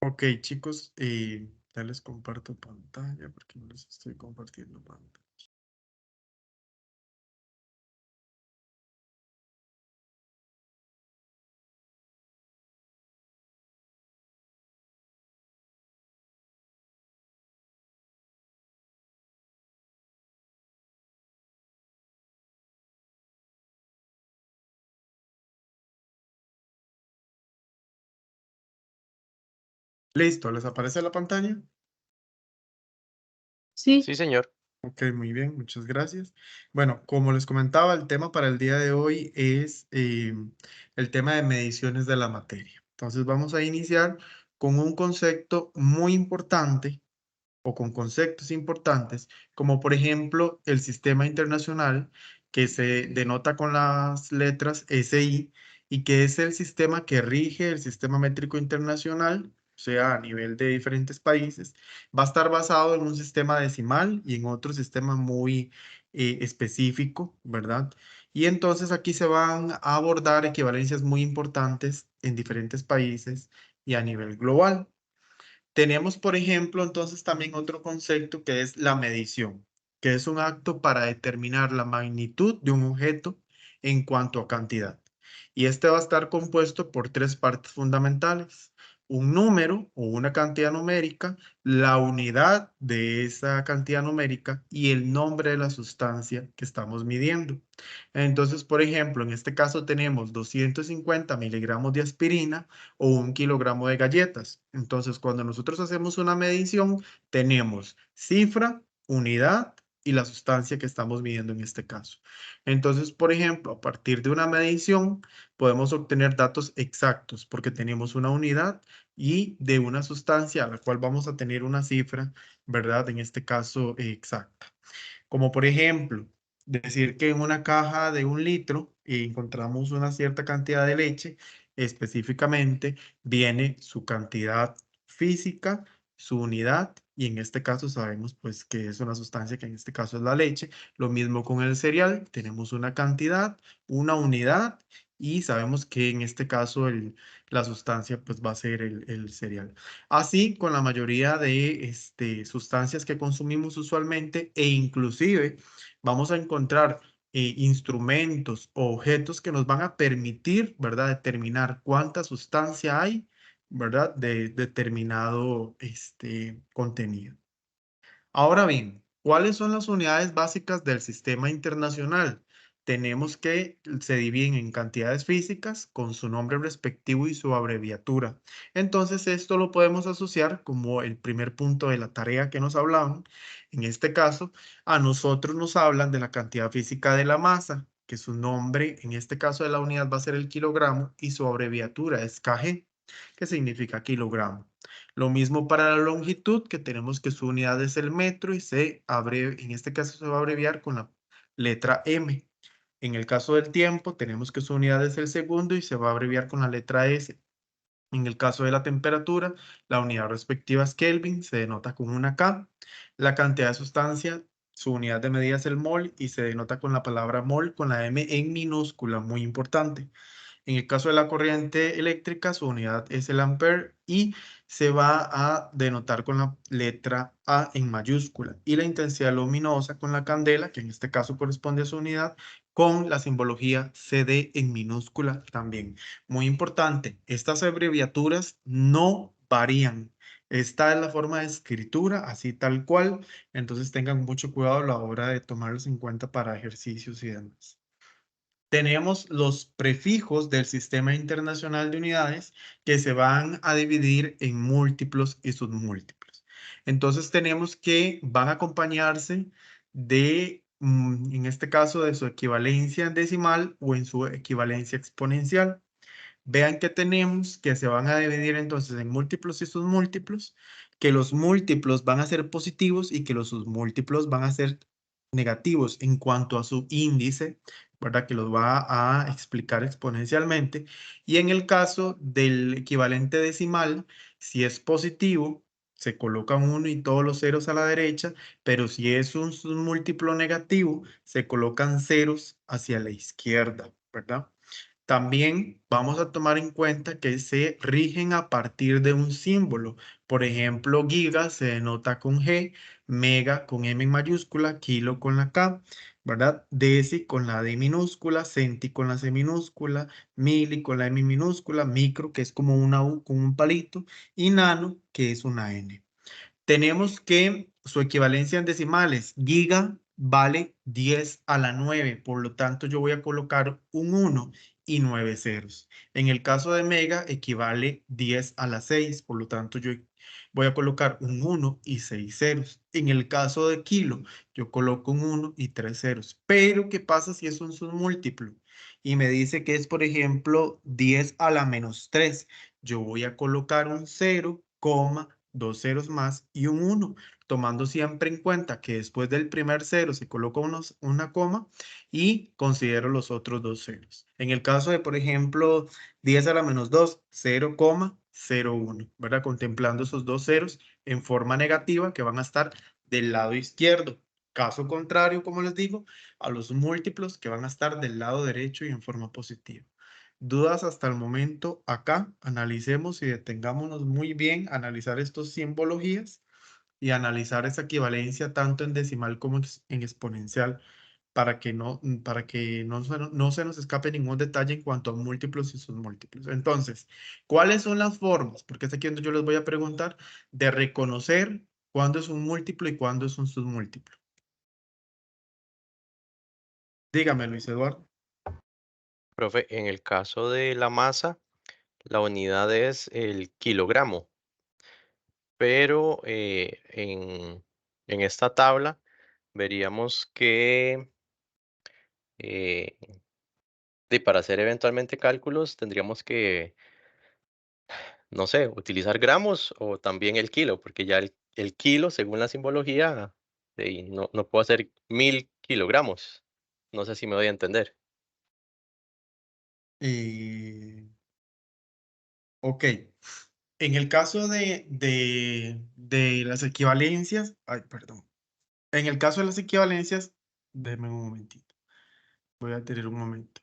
Ok, chicos, ya les comparto pantalla porque no les estoy compartiendo pantalla. Listo, ¿les aparece la pantalla? Sí, Sí, señor. Ok, muy bien, muchas gracias. Bueno, como les comentaba, el tema para el día de hoy es el tema de mediciones de la materia. Entonces vamos a iniciar con un concepto muy importante o con conceptos importantes, como por ejemplo el sistema internacional, que se denota con las letras SI y que es el sistema que rige el sistema métrico internacional, o sea, a nivel de diferentes países. Va a estar basado en un sistema decimal y en otro sistema muy específico, ¿verdad? Y entonces aquí se van a abordar equivalencias muy importantes en diferentes países y a nivel global. Tenemos, por ejemplo, entonces también otro concepto que es la medición, que es un acto para determinar la magnitud de un objeto en cuanto a cantidad. Y este va a estar compuesto por tres partes fundamentales: un número o una cantidad numérica, la unidad de esa cantidad numérica y el nombre de la sustancia que estamos midiendo. Entonces, por ejemplo, en este caso tenemos 250 miligramos de aspirina o 1 kilogramo de galletas. Entonces, cuando nosotros hacemos una medición, tenemos cifra, unidad y la sustancia que estamos midiendo en este caso. Entonces, por ejemplo, a partir de una medición, podemos obtener datos exactos porque tenemos una unidad y de una sustancia a la cual vamos a tener una cifra, ¿verdad? En este caso, exacta. Como por ejemplo, decir que en una caja de 1 litro encontramos una cierta cantidad de leche, específicamente viene su cantidad física, su unidad, y en este caso sabemos pues que es una sustancia que en este caso es la leche. Lo mismo con el cereal, tenemos una cantidad, una unidad, y sabemos que en este caso la sustancia pues va a ser el cereal. Así con la mayoría de sustancias que consumimos usualmente e inclusive vamos a encontrar instrumentos o objetos que nos van a permitir, ¿verdad?, determinar cuánta sustancia hay, ¿verdad?, de determinado contenido. Ahora bien, ¿cuáles son las unidades básicas del sistema internacional? Tenemos que se dividen en cantidades físicas con su nombre respectivo y su abreviatura. Entonces, esto lo podemos asociar como el primer punto de la tarea que nos hablaban. En este caso, a nosotros nos hablan de la cantidad física de la masa, que su nombre, en este caso de la unidad, va a ser el kilogramo y su abreviatura es kg, que significa kilogramo. Lo mismo para la longitud, que tenemos que su unidad es el metro y en este caso se va a abreviar con la letra M. En el caso del tiempo, tenemos que su unidad es el segundo y se va a abreviar con la letra S. En el caso de la temperatura, la unidad respectiva es Kelvin, se denota con una K. La cantidad de sustancia, su unidad de medida es el mol y se denota con la palabra mol con la M en minúscula, muy importante. En el caso de la corriente eléctrica, su unidad es el ampere y se va a denotar con la letra A en mayúscula. Y la intensidad luminosa con la candela, que en este caso corresponde a su unidad, con la simbología CD en minúscula también. Muy importante, estas abreviaturas no varían. Esta es la forma de escritura, así tal cual. Entonces tengan mucho cuidado a la hora de tomarlos en cuenta para ejercicios y demás. Tenemos los prefijos del Sistema Internacional de Unidades que se van a dividir en múltiplos y submúltiplos. Entonces tenemos que van a acompañarse de, en este caso, de su equivalencia en decimal o en su equivalencia exponencial. Vean que tenemos que se van a dividir entonces en múltiplos y submúltiplos, que los múltiplos van a ser positivos y que los submúltiplos van a ser negativos en cuanto a su índice, ¿verdad? Que los va a explicar exponencialmente. Y en el caso del equivalente decimal, si es positivo, se colocan 1 y todos los ceros a la derecha, pero si es un submúltiplo negativo, se colocan ceros hacia la izquierda, ¿verdad? También vamos a tomar en cuenta que se rigen a partir de un símbolo. Por ejemplo, giga se denota con G, mega con M en mayúscula, kilo con la K, ¿verdad? Deci con la D minúscula, centi con la C minúscula, mili con la M minúscula, micro que es como una U con un palito y nano que es una N. Tenemos que su equivalencia en decimales, giga vale 10 a la 9, por lo tanto yo voy a colocar un 1 y 9 ceros. En el caso de mega equivale 10 a la 6, por lo tanto yo voy a colocar un 1 y 6 ceros. En el caso de kilo, yo coloco un 1 y 3 ceros. Pero, ¿qué pasa si es un submúltiplo? Y me dice que es, por ejemplo, 10 a la menos 3. Yo voy a colocar un 0, dos ceros más y un 1, tomando siempre en cuenta que después del primer cero se coloca una coma y considero los otros dos ceros. En el caso de, por ejemplo, 10 a la menos 2, 0,01, ¿verdad? Contemplando esos dos ceros en forma negativa que van a estar del lado izquierdo. Caso contrario, como les digo, a los múltiplos que van a estar del lado derecho y en forma positiva. ¿Dudas hasta el momento acá? Analicemos y detengámonos muy bien, analizar estas simbologías y analizar esa equivalencia tanto en decimal como en exponencial para que no se nos escape ningún detalle en cuanto a múltiplos y submúltiplos. Entonces, ¿cuáles son las formas? Porque es aquí donde yo les voy a preguntar de reconocer cuándo es un múltiplo y cuándo es un submúltiplo. Dígame, Luis Eduardo. Profe, en el caso de la masa, la unidad es el kilogramo, pero en esta tabla veríamos que eh, para hacer eventualmente cálculos tendríamos que, no sé, utilizar gramos o también el kilo, porque ya el kilo, según la simbología, no puedo hacer 1000 kilogramos. No sé si me doy a entender. Eh, ok. En el caso de las equivalencias, ay, perdón. En el caso de las equivalencias, déjeme un momentito. Voy a tener un momento.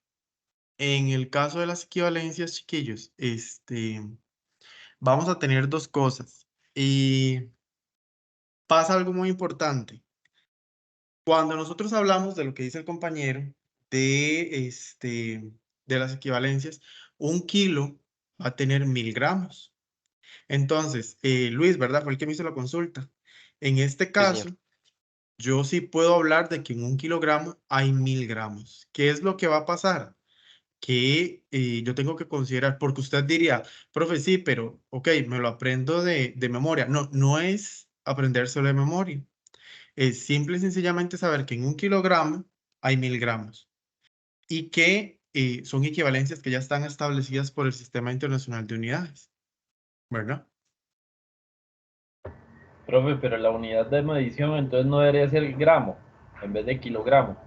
En el caso de las equivalencias, chiquillos, vamos a tener dos cosas. Y pasa algo muy importante. Cuando nosotros hablamos de lo que dice el compañero, de las equivalencias, un kilo va a tener 1000 gramos. Entonces, Luis, ¿verdad? Fue el que me hizo la consulta. En este Sí, señor. caso, yo sí puedo hablar de que en un kilogramo hay 1000 gramos. ¿Qué es lo que va a pasar? Que yo tengo que considerar, porque usted diría, profe, sí, pero, ok, me lo aprendo de memoria. No, no es aprendérselo de memoria. Es simple y sencillamente saber que en un kilogramo hay 1000 gramos y que son equivalencias que ya están establecidas por el Sistema Internacional de Unidades, ¿verdad? Profe, pero la unidad de medición entonces no debería ser gramo en vez de kilogramo.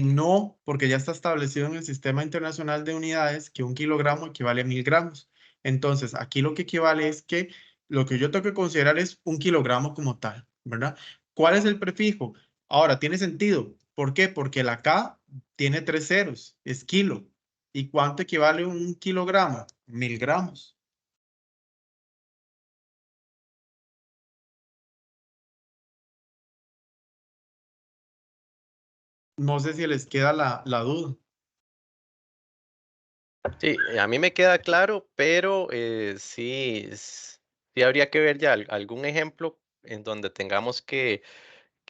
No, porque ya está establecido en el Sistema Internacional de Unidades que un kilogramo equivale a 1000 gramos. Entonces, aquí lo que equivale es que lo que yo tengo que considerar es un kilogramo como tal, ¿verdad? ¿Cuál es el prefijo? Ahora, tiene sentido. ¿Por qué? Porque la K tiene tres ceros, es kilo. ¿Y cuánto equivale un kilogramo? 1000 gramos. No sé si les queda la duda. Sí, a mí me queda claro, pero sí, sí habría que ver ya algún ejemplo en donde tengamos que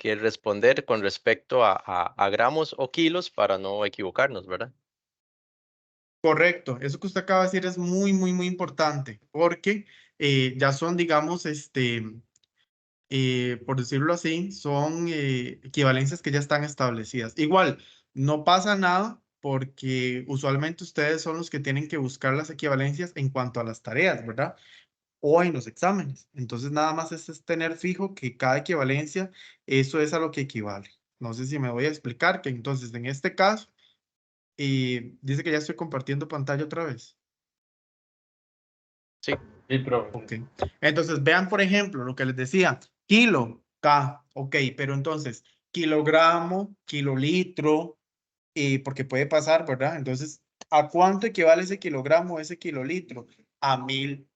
responder con respecto a gramos o kilos para no equivocarnos, ¿verdad? Correcto, eso que usted acaba de decir es muy, muy, muy importante, porque ya son, digamos, por decirlo así, son equivalencias que ya están establecidas. Igual, no pasa nada porque usualmente ustedes son los que tienen que buscar las equivalencias en cuanto a las tareas, ¿verdad? O en los exámenes. Entonces, nada más es tener fijo que cada equivalencia, eso es a lo que equivale. No sé si me voy a explicar que entonces en este caso, dice que ya estoy compartiendo pantalla otra vez. Sí, Sí, profe. Ok. Entonces, vean, por ejemplo, lo que les decía, kilo, K, ok, pero entonces, kilogramo, kilolitro, porque puede pasar, ¿verdad? Entonces, ¿A cuánto equivale ese kilogramo, ese kilolitro? A 1000.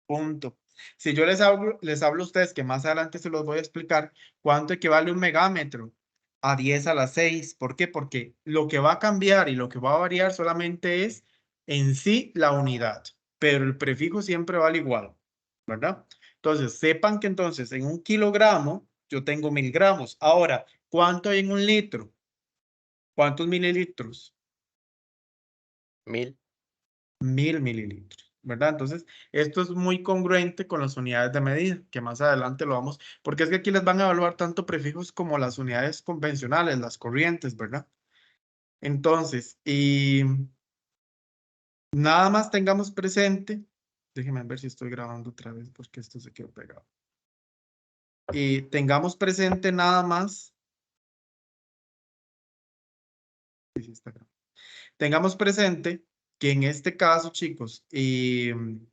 Punto. Si yo les hablo a ustedes, que más adelante se los voy a explicar, ¿cuánto equivale un megámetro? A 10 a la 6. ¿Por qué? Porque lo que va a cambiar y lo que va a variar solamente es en sí la unidad, pero el prefijo siempre vale igual, ¿verdad? Entonces, sepan que entonces en un kilogramo yo tengo 1000 gramos. Ahora, ¿cuánto hay en un litro? ¿Cuántos mililitros? 1000. 1000 mililitros, ¿verdad? Entonces, esto es muy congruente con las unidades de medida, que más adelante lo vamos, porque es que aquí les van a evaluar tanto prefijos como las unidades convencionales, las corrientes, ¿verdad? Entonces, y nada más tengamos presente, déjenme ver si estoy grabando otra vez, porque esto se quedó pegado. Y tengamos presente nada más, sí, sí está grabado. Tengamos presente que en este caso, chicos, en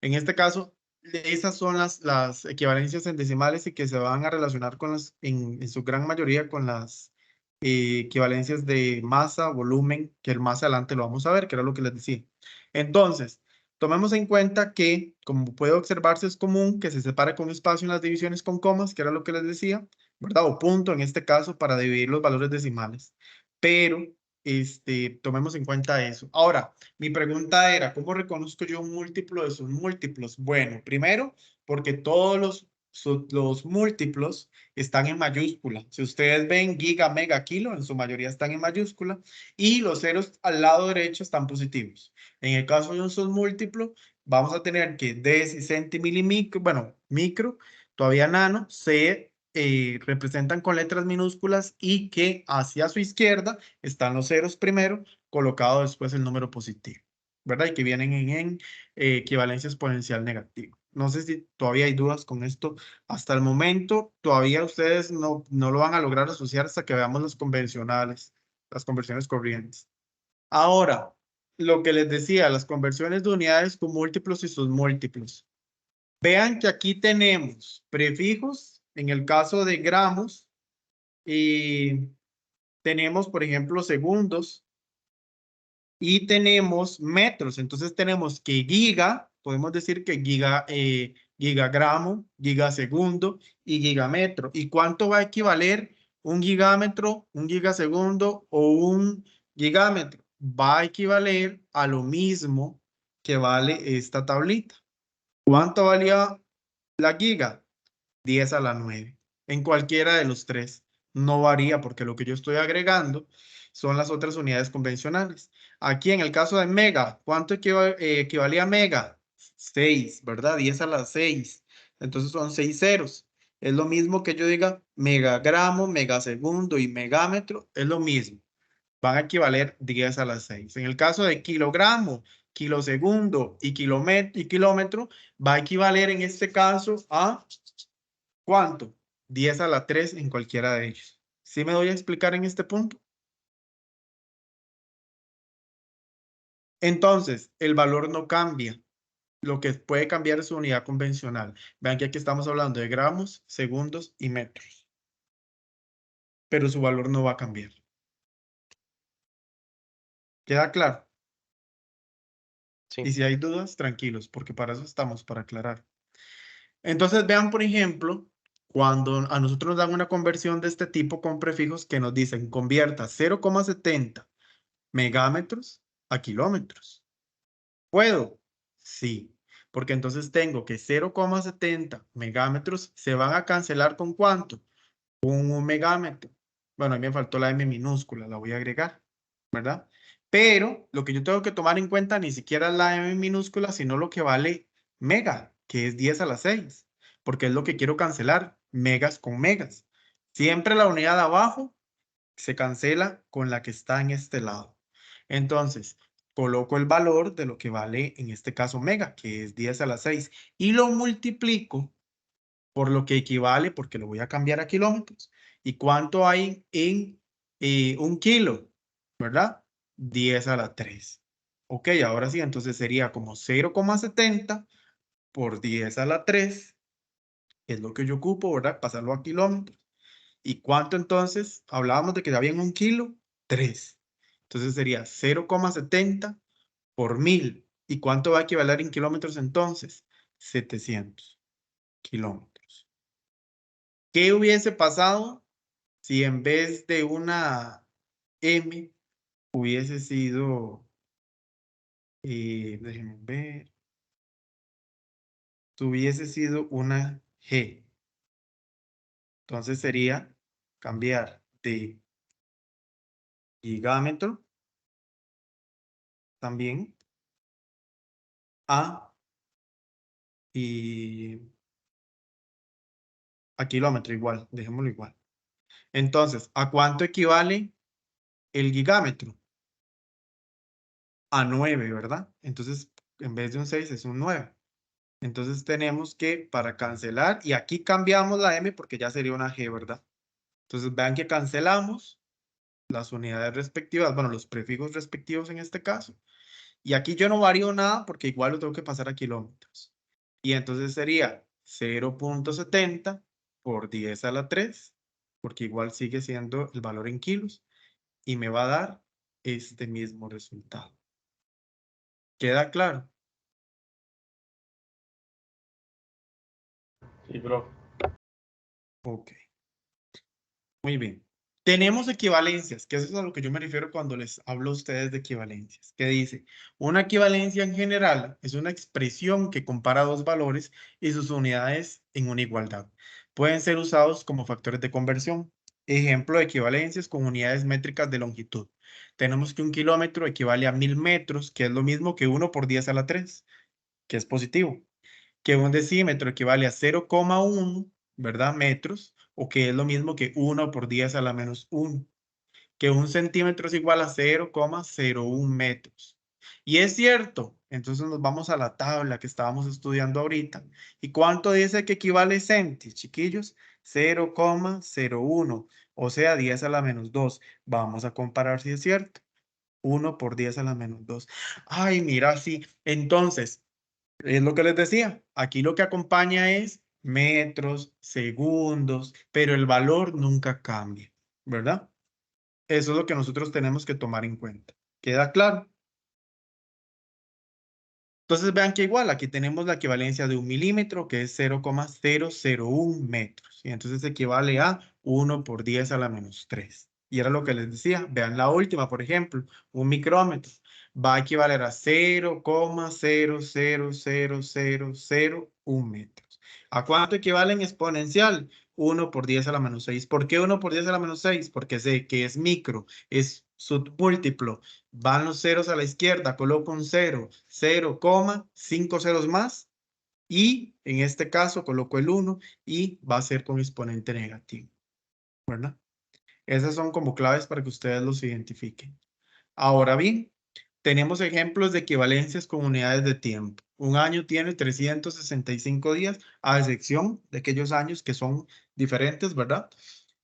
este caso, esas son las equivalencias en decimales y que se van a relacionar con en su gran mayoría con las equivalencias de masa, volumen, que el más adelante lo vamos a ver, que era lo que les decía. Entonces, tomemos en cuenta que, como puede observarse, es común que se separe con espacio en las divisiones con comas, que era lo que les decía, ¿verdad? O punto en este caso para dividir los valores decimales. Pero, tomemos en cuenta eso. Ahora, mi pregunta era, ¿cómo reconozco yo un múltiplo de sus múltiplos? Bueno, primero, porque todos los múltiplos están en mayúscula. Si ustedes ven giga, mega, kilo, en su mayoría están en mayúscula y los ceros al lado derecho están positivos. En el caso de un submúltiplo, vamos a tener que deci, centi, milimicro, bueno, micro, todavía nano, se representan con letras minúsculas y que hacia su izquierda están los ceros primero, colocado después el número positivo, ¿verdad? Y que vienen en equivalencia exponencial negativa. No sé si todavía hay dudas con esto. Hasta el momento, todavía ustedes no lo van a lograr asociar hasta que veamos las convencionales, las conversiones corrientes. Ahora, lo que les decía, las conversiones de unidades con múltiplos y sus múltiplos. Vean que aquí tenemos prefijos, en el caso de gramos, y tenemos, por ejemplo, segundos, y tenemos metros. Entonces tenemos que giga, podemos decir que gigagramo, gigasegundo y gigametro. ¿Y cuánto va a equivaler un gigámetro, un gigasegundo o un gigámetro? Va a equivaler a lo mismo que vale esta tablita. ¿Cuánto valía la giga? 10 a la 9. En cualquiera de los tres. No varía porque lo que yo estoy agregando son las otras unidades convencionales. Aquí en el caso de mega, ¿cuánto equivalía a mega? 6, ¿verdad? 10 a la 6. Entonces son 6 ceros. Es lo mismo que yo diga megagramo, megasegundo y megámetro. Es lo mismo. Van a equivaler 10 a la 6. En el caso de kilogramo, kilosegundo y kilómetro, va a equivaler en este caso a ¿cuánto? 10 a la 3 en cualquiera de ellos. ¿Sí me doy a explicar en este punto? Entonces, el valor no cambia. Lo que puede cambiar es su unidad convencional. Vean que aquí estamos hablando de gramos, segundos y metros. Pero su valor no va a cambiar. ¿Queda claro? Sí. Y si hay dudas, tranquilos, porque para eso estamos, para aclarar. Entonces, vean, por ejemplo, cuando a nosotros nos dan una conversión de este tipo con prefijos que nos dicen convierta 0,70 megámetros a kilómetros. ¿Puedo? Sí, porque entonces tengo que 0,70 megámetros se van a cancelar ¿con cuánto? Con un megámetro. Bueno, a mí me faltó la M minúscula, la voy a agregar, ¿verdad? Pero lo que yo tengo que tomar en cuenta ni siquiera es la M minúscula, sino lo que vale mega, que es 10 a la 6, porque es lo que quiero cancelar, megas con megas. Siempre la unidad de abajo se cancela con la que está en este lado. Entonces, coloco el valor de lo que vale en este caso mega, que es 10 a la 6, y lo multiplico por lo que equivale, porque lo voy a cambiar a kilómetros. ¿Y cuánto hay en un kilo? ¿Verdad? 10 a la 3. Ok, ahora sí, entonces sería como 0,70 por 10 a la 3, es lo que yo ocupo, ¿verdad? Pasarlo a kilómetros. ¿Y cuánto entonces? Hablábamos de que había en 1 kilo, 3. Entonces sería 0,70 por 1000. ¿Y cuánto va a equivaler en kilómetros entonces? 700 kilómetros. ¿Qué hubiese pasado si en vez de una M hubiese sido, déjenme ver, hubiese sido una G? Entonces sería cambiar de gigámetro también a, y, a kilómetro igual, dejémoslo igual. Entonces, ¿a cuánto equivale el gigámetro? A 9, ¿verdad? Entonces, en vez de un 6 es un 9. Entonces tenemos que, para cancelar, y aquí cambiamos la M porque ya sería una G, ¿verdad? Entonces vean que cancelamos las unidades respectivas, bueno, los prefijos respectivos en este caso. Y aquí yo no varío nada porque igual lo tengo que pasar a kilómetros. Y entonces sería 0,70 por 10 a la 3, porque igual sigue siendo el valor en kilos, y me va a dar este mismo resultado. ¿Queda claro? Sí, profe. Ok. Muy bien. Tenemos equivalencias, que eso es a lo que yo me refiero cuando les hablo a ustedes de equivalencias, que dice, una equivalencia en general es una expresión que compara dos valores y sus unidades en una igualdad. Pueden ser usados como factores de conversión. Ejemplo de equivalencias con unidades métricas de longitud. Tenemos que un kilómetro equivale a 1000 metros, que es lo mismo que 1 por 10 a la 3, que es positivo. Que un decímetro equivale a 0,1, ¿verdad? Metros, o que es lo mismo que 1 por 10 a la menos 1. Que un centímetro es igual a 0,01 metros. Y es cierto, entonces nos vamos a la tabla que estábamos estudiando ahorita. ¿Y cuánto dice que equivale centi, chiquillos? 0,01, o sea, 10 a la menos 2. Vamos a comparar si es cierto. 1 por 10 a la menos 2. Ay, mira, sí. Entonces, es lo que les decía, aquí lo que acompaña es metros, segundos, pero el valor nunca cambia, ¿verdad? Eso es lo que nosotros tenemos que tomar en cuenta. ¿Queda claro? Entonces vean que igual, aquí tenemos la equivalencia de 1 milímetro, que es 0,001 metros. Y entonces equivale a 1 por 10 a la menos 3. Y era lo que les decía. Vean la última, por ejemplo, un micrómetro. Va a equivaler a 0,00001 metros. ¿A cuánto equivale en exponencial? 1 por 10 a la menos 6. ¿Por qué 1 por 10 a la menos 6? Porque sé que es micro, es submúltiplo. Van los ceros a la izquierda, coloco un 0, 0, 5 ceros más, y en este caso coloco el 1 y va a ser con exponente negativo, ¿verdad? Esas son como claves para que ustedes los identifiquen. Ahora bien, tenemos ejemplos de equivalencias con unidades de tiempo. Un año tiene 365 días, a excepción de aquellos años que son diferentes, ¿verdad?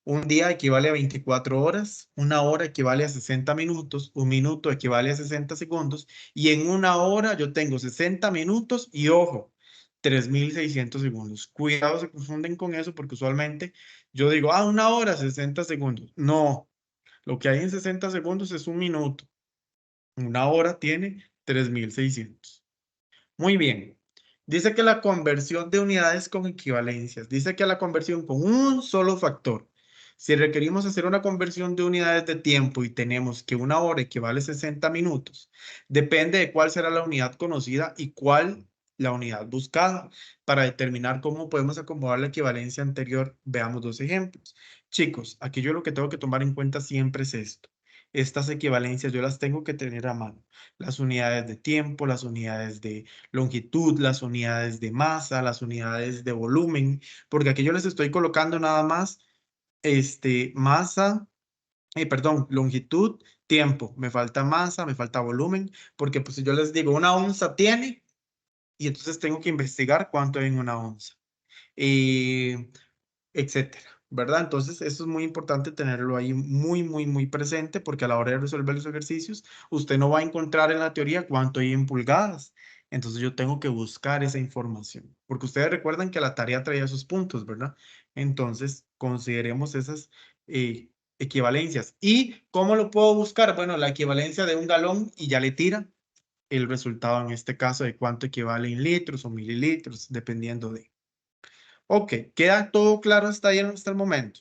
Un día equivale a 24 horas, una hora equivale a 60 minutos, un minuto equivale a 60 segundos, y en una hora yo tengo 60 minutos y ojo, 3600 segundos. Cuidado, se confunden con eso porque usualmente yo digo, una hora, 60 segundos. No, lo que hay en 60 segundos es un minuto. Una hora tiene 3600. Muy bien. Dice que la conversión de unidades con equivalencias. Dice que la conversión con un solo factor. Si requerimos hacer una conversión de unidades de tiempo y tenemos que una hora equivale a 60 minutos, depende de cuál será la unidad conocida y cuál la unidad buscada. Para determinar cómo podemos acomodar la equivalencia anterior, veamos dos ejemplos. Chicos, aquí yo lo que tengo que tomar en cuenta siempre es esto. Estas equivalencias yo las tengo que tener a mano. Las unidades de tiempo, las unidades de longitud, las unidades de masa, las unidades de volumen, porque aquí yo les estoy colocando nada más masa, perdón, longitud, tiempo. Me falta masa, me falta volumen, porque pues si yo les digo una onza tiene, y entonces tengo que investigar cuánto hay en una onza, etcétera, ¿verdad? Entonces, eso es muy importante tenerlo ahí muy presente porque a la hora de resolver los ejercicios, usted no va a encontrar en la teoría cuánto hay en pulgadas. Entonces, yo tengo que buscar esa información, porque ustedes recuerdan que la tarea traía sus puntos, ¿verdad? Entonces, consideremos esas equivalencias. ¿Y cómo lo puedo buscar? Bueno, la equivalencia de un galón y ya le tira el resultado en este caso de cuánto equivale en litros o mililitros, dependiendo de. Ok, ¿queda todo claro hasta ahí hasta el momento?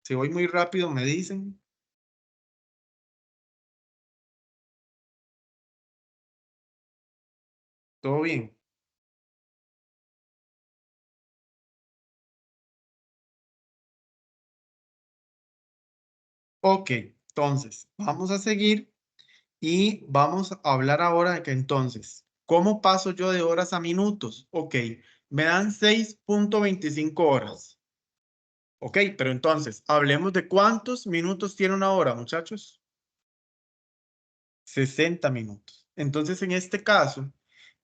Si voy muy rápido, me dicen. ¿Todo bien? Ok, entonces, vamos a seguir y vamos a hablar ahora de que entonces, ¿cómo paso yo de horas a minutos? Ok, me dan 6.25 horas. Ok, pero entonces, hablemos de cuántos minutos tiene una hora, muchachos. 60 minutos. Entonces, en este caso,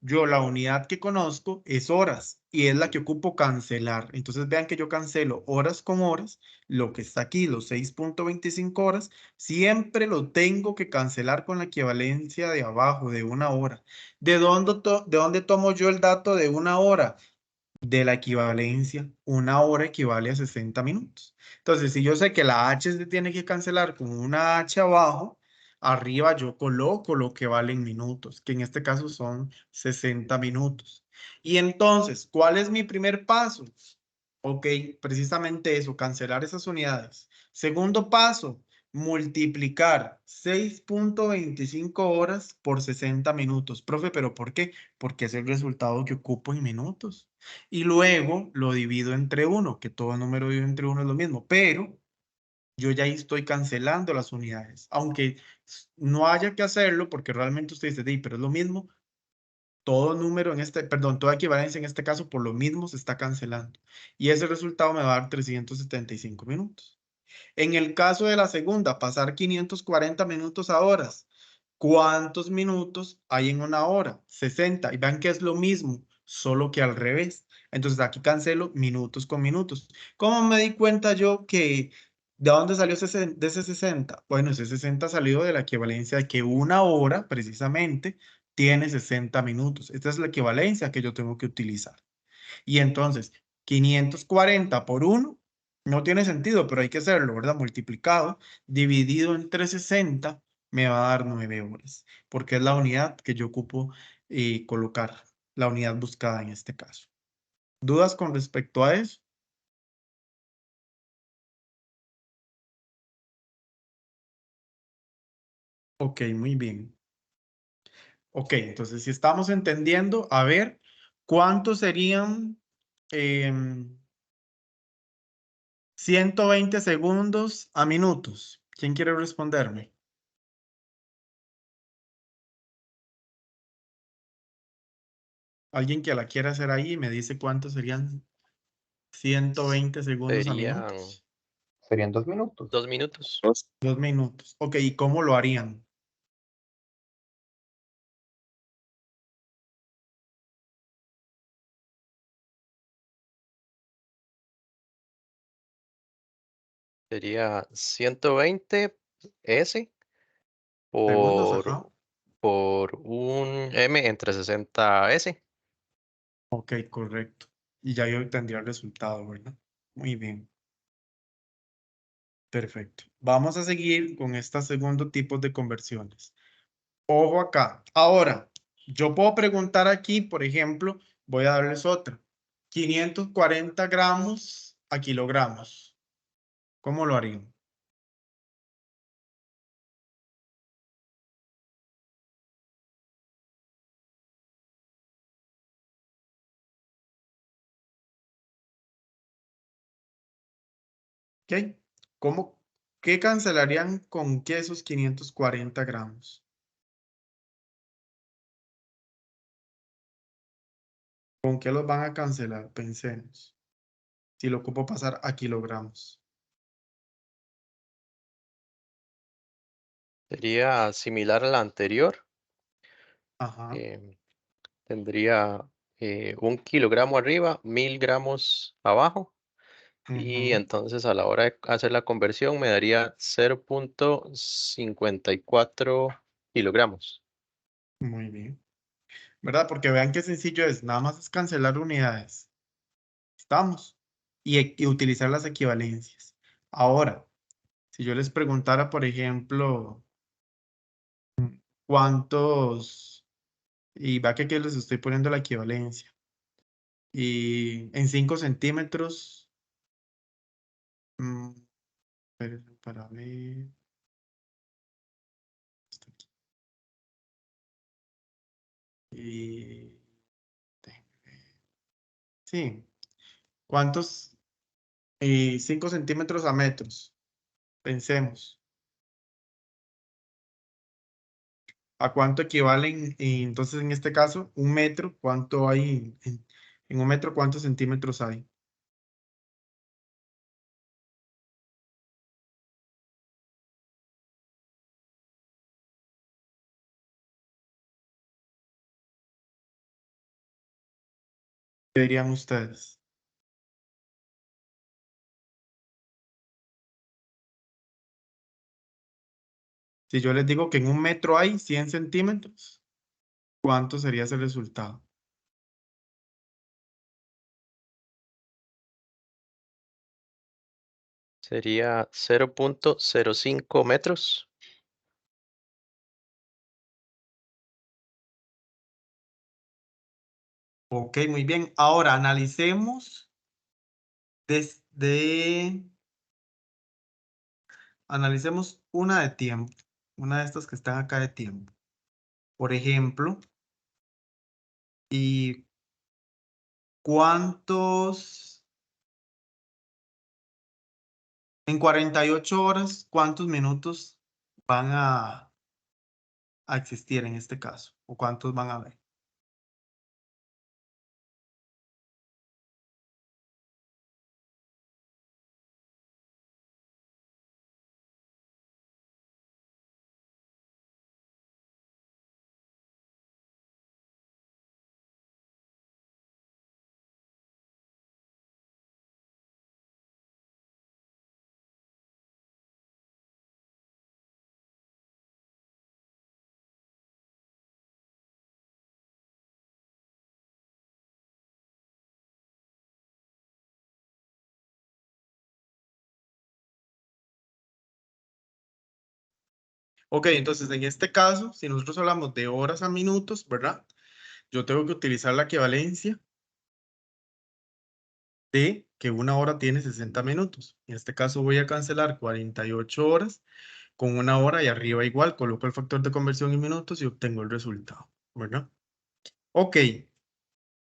yo la unidad que conozco es horas y es la que ocupo cancelar. Entonces, vean que yo cancelo horas con horas, lo que está aquí, los 6.25 horas, siempre lo tengo que cancelar con la equivalencia de abajo, de una hora. ¿De dónde tomo yo el dato de una hora? De la equivalencia, una hora equivale a 60 minutos. Entonces, si yo sé que la H se tiene que cancelar con una H abajo, arriba yo coloco lo que vale en minutos, que en este caso son 60 minutos. Y entonces, ¿cuál es mi primer paso? Ok, precisamente eso, cancelar esas unidades. Segundo paso, multiplicar 6.25 horas por 60 minutos. Profe, ¿pero por qué? Porque es el resultado que ocupo en minutos. Y luego lo divido entre uno, que todo número dividido entre uno es lo mismo, pero yo ya ahí estoy cancelando las unidades. Aunque no haya que hacerlo, porque realmente usted dice, "Di, pero es lo mismo", todo número en este, perdón, toda equivalencia en este caso por lo mismo se está cancelando. Y ese resultado me va a dar 375 minutos. En el caso de la segunda, pasar 540 minutos a horas. ¿Cuántos minutos hay en una hora? 60. Y vean que es lo mismo, solo que al revés. Entonces aquí cancelo minutos con minutos. ¿Cómo me di cuenta yo que de dónde salió de ese 60? Bueno, ese 60 salió de la equivalencia de que una hora, precisamente, tiene 60 minutos. Esta es la equivalencia que yo tengo que utilizar. Y entonces, 540 por 1 no tiene sentido, pero hay que hacerlo, ¿verdad? Multiplicado, dividido entre 60, me va a dar 9 horas, porque es la unidad que yo ocupo colocar, la unidad buscada en este caso. ¿Dudas con respecto a eso? Ok, muy bien. Ok, entonces si estamos entendiendo, a ver, ¿cuántos serían 120 segundos a minutos? ¿Quién quiere responderme? Alguien que la quiera hacer ahí me dice cuántos serían 120 segundos a Serían minutos. Serían 2 minutos. 2 minutos. 2 minutos. Ok, ¿y cómo lo harían? Sería 120 S Segundos, por, ajá. por un M entre 60 S. Ok, correcto. Y ya yo tendría el resultado, ¿verdad? Muy bien. Perfecto. Vamos a seguir con este segundo tipo de conversiones. Ojo acá. Ahora, yo puedo preguntar aquí, por ejemplo, voy a darles otra. 540 gramos a kilogramos. ¿Cómo lo harían? ¿Ok? ¿Cómo, qué cancelarían con qué esos 540 gramos? ¿Con qué los van a cancelar? Pensemos. Si lo ocupo pasar a kilogramos. Sería similar a la anterior. Ajá. em, Tendría 1 kilogramo arriba, 1000 gramos abajo. Y Ujú. entonces a la hora de hacer la conversión me daría 0.54 kilogramos. Muy bien. ¿Verdad? Porque vean qué sencillo es. Nada más es cancelar unidades. ¿Estamos? y utilizar las equivalencias. Ahora, si yo les preguntara, por ejemplo, cuántos, y va que aquí les estoy poniendo la equivalencia, y en 5 centímetros, mm, espérenme para ver, está aquí, y, sí, ¿cuántos? 5 centímetros a metros, pensemos. ¿A cuánto equivalen? Entonces, en este caso, un metro, ¿cuánto hay? En un metro, ¿cuántos centímetros hay? ¿Qué dirían ustedes? Si yo les digo que en un metro hay 100 centímetros, ¿cuánto sería ese resultado? Sería 0.05 metros. Ok, muy bien. Ahora desde, analicemos una de tiempo, una de estas que están acá de tiempo. Por ejemplo, ¿y cuántos, en 48 horas, cuántos minutos van a existir en este caso? ¿O cuántos van a haber? Ok, entonces en este caso, si nosotros hablamos de horas a minutos, ¿verdad? Yo tengo que utilizar la equivalencia de que una hora tiene 60 minutos. En este caso voy a cancelar 48 horas con una hora y arriba igual, coloco el factor de conversión en minutos y obtengo el resultado, ¿verdad? Ok,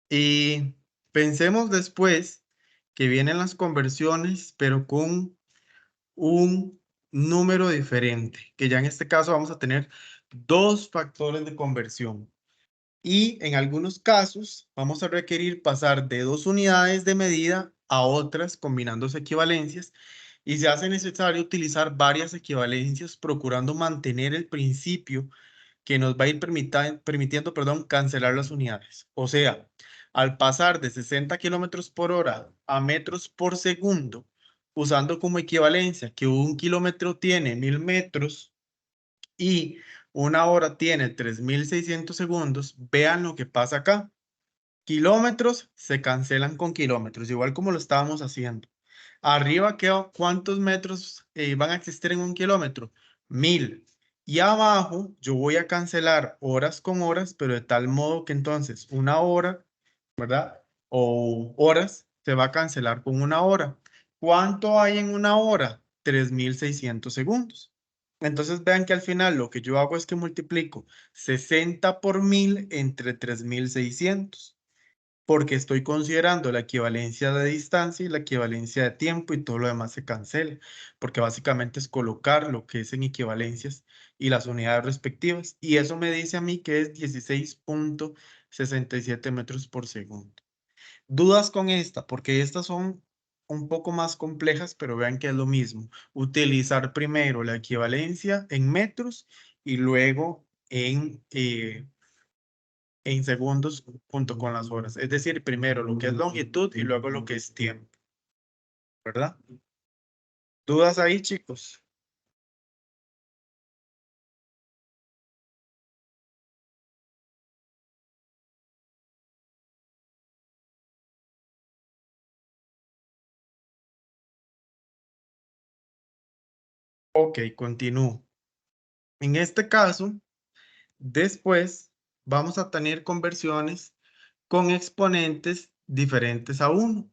y pensemos después que vienen las conversiones, pero con un número diferente, que ya en este caso vamos a tener dos factores de conversión. Y en algunos casos vamos a requerir pasar de 2 unidades de medida a otras combinándose equivalencias y se hace necesario utilizar varias equivalencias procurando mantener el principio que nos va a ir permitiendo, perdón, cancelar las unidades. O sea, al pasar de 60 kilómetros por hora a metros por segundo, usando como equivalencia que un kilómetro tiene 1000 metros, y una hora tiene 3600 segundos, vean lo que pasa acá. Kilómetros se cancelan con kilómetros, igual como lo estábamos haciendo. Arriba queda cuántos metros van a existir en un kilómetro. 1000. Y abajo yo voy a cancelar horas con horas, pero de tal modo que entonces una hora, ¿verdad? O horas se va a cancelar con una hora. ¿Cuánto hay en una hora? 3600 segundos. Entonces vean que al final lo que yo hago es que multiplico 60 por 1000 entre 3600 porque estoy considerando la equivalencia de distancia y la equivalencia de tiempo y todo lo demás se cancela, porque básicamente es colocar lo que es en equivalencias y las unidades respectivas. Y eso me dice a mí que es 16.67 metros por segundo. Dudas con esta, porque estas son un poco más complejas, pero vean que es lo mismo. Utilizar primero la equivalencia en metros y luego en segundos junto con las horas. Es decir, primero lo que es longitud y luego lo que es tiempo, ¿verdad? ¿Dudas ahí, chicos? Ok, continúo. En este caso, después vamos a tener conversiones con exponentes diferentes a 1.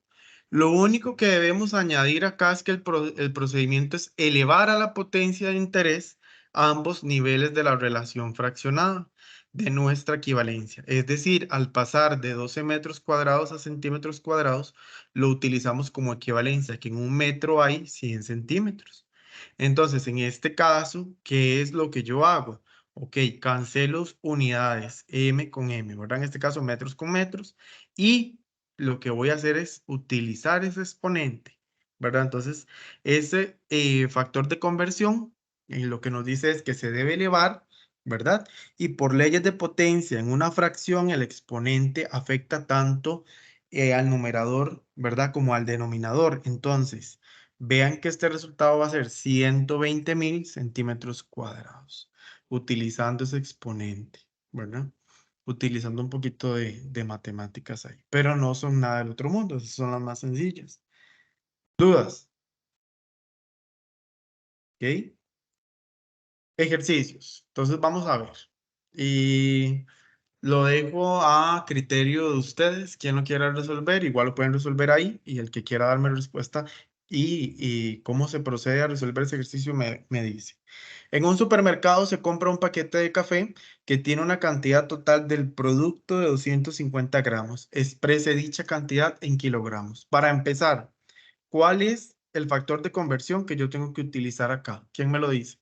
Lo único que debemos añadir acá es que el procedimiento es elevar a la potencia de interés ambos niveles de la relación fraccionada de nuestra equivalencia. Es decir, al pasar de 12 metros cuadrados a centímetros cuadrados, lo utilizamos como equivalencia, que en un metro hay 100 centímetros. Entonces, en este caso, ¿qué es lo que yo hago? Ok, cancelo unidades M con M, ¿verdad? En este caso, metros con metros. Y lo que voy a hacer es utilizar ese exponente, ¿verdad? Entonces, ese factor de conversión, lo que nos dice es que se debe elevar, ¿verdad? Y por leyes de potencia en una fracción, el exponente afecta tanto al numerador, ¿verdad? Como al denominador. Entonces, vean que este resultado va a ser 120.000 centímetros cuadrados, utilizando ese exponente, ¿verdad? Utilizando un poquito de matemáticas ahí, pero no son nada del otro mundo, esas son las más sencillas. ¿Dudas? ¿Ok? Ejercicios. Entonces vamos a ver. Y lo dejo a criterio de ustedes. Quien lo quiera resolver, igual lo pueden resolver ahí. Y el que quiera darme respuesta y cómo se procede a resolver ese ejercicio me dice. En un supermercado se compra un paquete de café que tiene una cantidad total del producto de 250 gramos. Exprese dicha cantidad en kilogramos. Para empezar, ¿cuál es el factor de conversión que yo tengo que utilizar acá? ¿Quién me lo dice?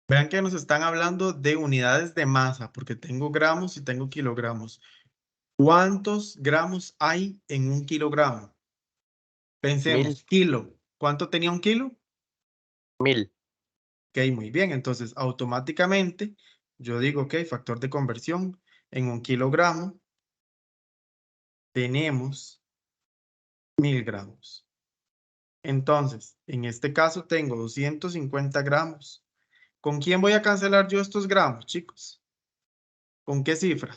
'Vean que nos están hablando de unidades de masa, porque tengo gramos y tengo kilogramos. ¿Cuántos gramos hay en un kilogramo? Mil, Pensemos, kilo. ¿Cuánto tenía un kilo? 1000. Ok, muy bien. Entonces, automáticamente yo digo, ok, factor de conversión en un kilogramo tenemos 1000 gramos. Entonces, en este caso tengo 250 gramos. ¿Con quién voy a cancelar yo estos gramos, chicos? ¿Con qué cifra?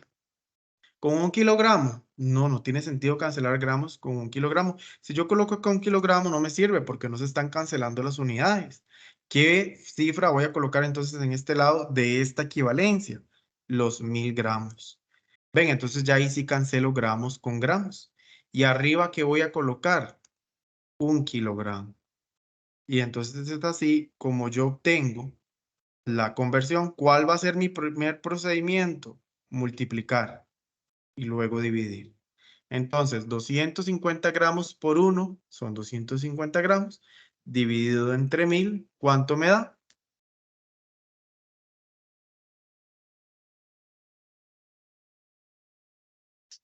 ¿Con un kilogramo? No, no tiene sentido cancelar gramos con un kilogramo. Si yo coloco acá un kilogramo no me sirve porque no se están cancelando las unidades. ¿Qué cifra voy a colocar entonces en este lado de esta equivalencia? Los 1000 gramos. Ven, entonces ya ahí sí cancelo gramos con gramos. Y arriba, ¿qué voy a colocar? Un kilogramo. Y entonces es así como yo obtengo la conversión. ¿Cuál va a ser mi primer procedimiento? Multiplicar y luego dividir. Entonces, 250 gramos por 1 son 250 gramos. Dividido entre 1000, ¿cuánto me da?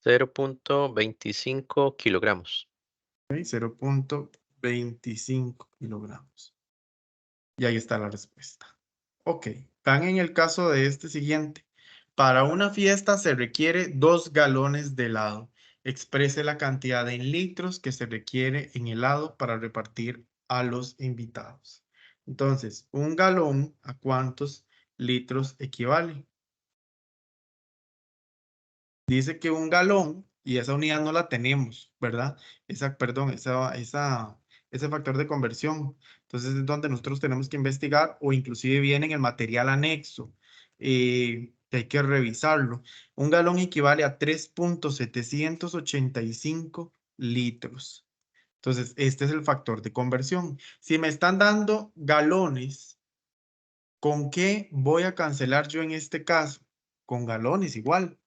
0.25 kilogramos. Ok, 0.25 kilogramos. Y ahí está la respuesta. Ok, van en el caso de este siguiente. Para una fiesta se requiere 2 galones de helado. Exprese la cantidad en litros que se requiere en helado para repartir a los invitados. Entonces, un galón, ¿a cuántos litros equivale? Dice que un galón, y esa unidad no la tenemos, ¿verdad? Perdón, ese factor de conversión. Entonces es donde nosotros tenemos que investigar o inclusive viene en el material anexo, que hay que revisarlo. Un galón equivale a 3.785 litros. Entonces, este es el factor de conversión. Si me están dando galones, ¿con qué voy a cancelar yo en este caso? Con galones igual.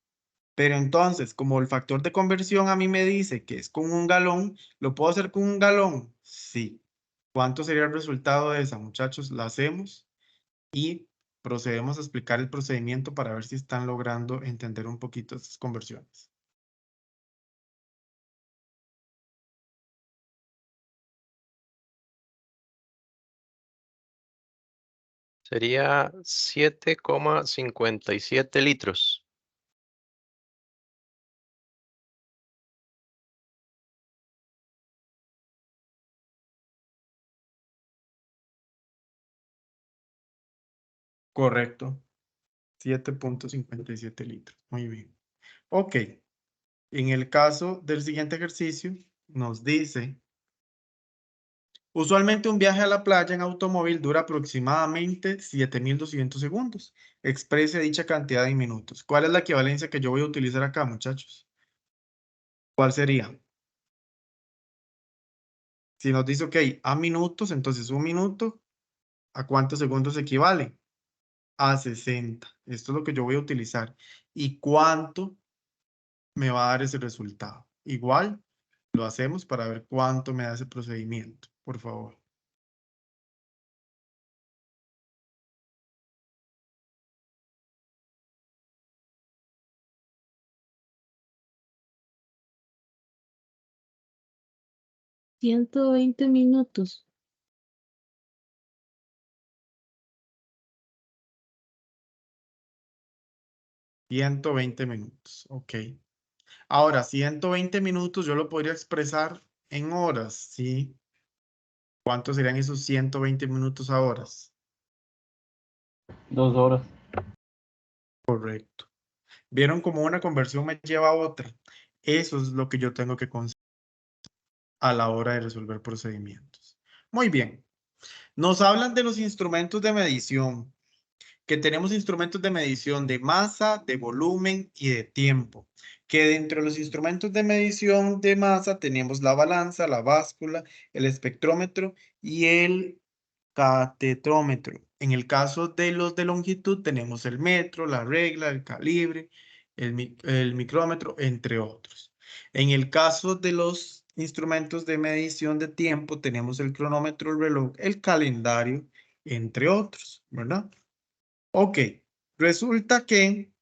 Pero entonces, como el factor de conversión a mí me dice que es con un galón, ¿lo puedo hacer con un galón? Sí. ¿Cuánto sería el resultado de esa, muchachos? La hacemos y procedemos a explicar el procedimiento para ver si están logrando entender un poquito estas conversiones. Sería 7,57 litros. Correcto. 7.57 litros. Muy bien. Ok. En el caso del siguiente ejercicio, nos dice, usualmente un viaje a la playa en automóvil dura aproximadamente 7.200 segundos. Exprese dicha cantidad en minutos. ¿Cuál es la equivalencia que yo voy a utilizar acá, muchachos? ¿Cuál sería? Si nos dice, ok, a minutos, entonces un minuto, ¿a cuántos segundos equivale? A 60. Esto es lo que yo voy a utilizar. ¿Y cuánto me va a dar ese resultado? Igual lo hacemos para ver cuánto me da ese procedimiento, por favor. $120. 120 minutos, ok. Ahora, 120 minutos yo lo podría expresar en horas, ¿sí? ¿Cuántos serían esos 120 minutos a horas? 2 horas. Correcto. ¿Vieron cómo una conversión me lleva a otra? Eso es lo que yo tengo que considerar a la hora de resolver procedimientos. Muy bien. Nos hablan de los instrumentos de medición, que tenemos instrumentos de medición de masa, de volumen y de tiempo. Que dentro de los instrumentos de medición de masa tenemos la balanza, la báscula, el espectrómetro y el catetrómetro. En el caso de los de longitud tenemos el metro, la regla, el calibre, el micrómetro, entre otros. En el caso de los instrumentos de medición de tiempo tenemos el cronómetro, el reloj, el calendario, entre otros, ¿verdad? Ok, resulta que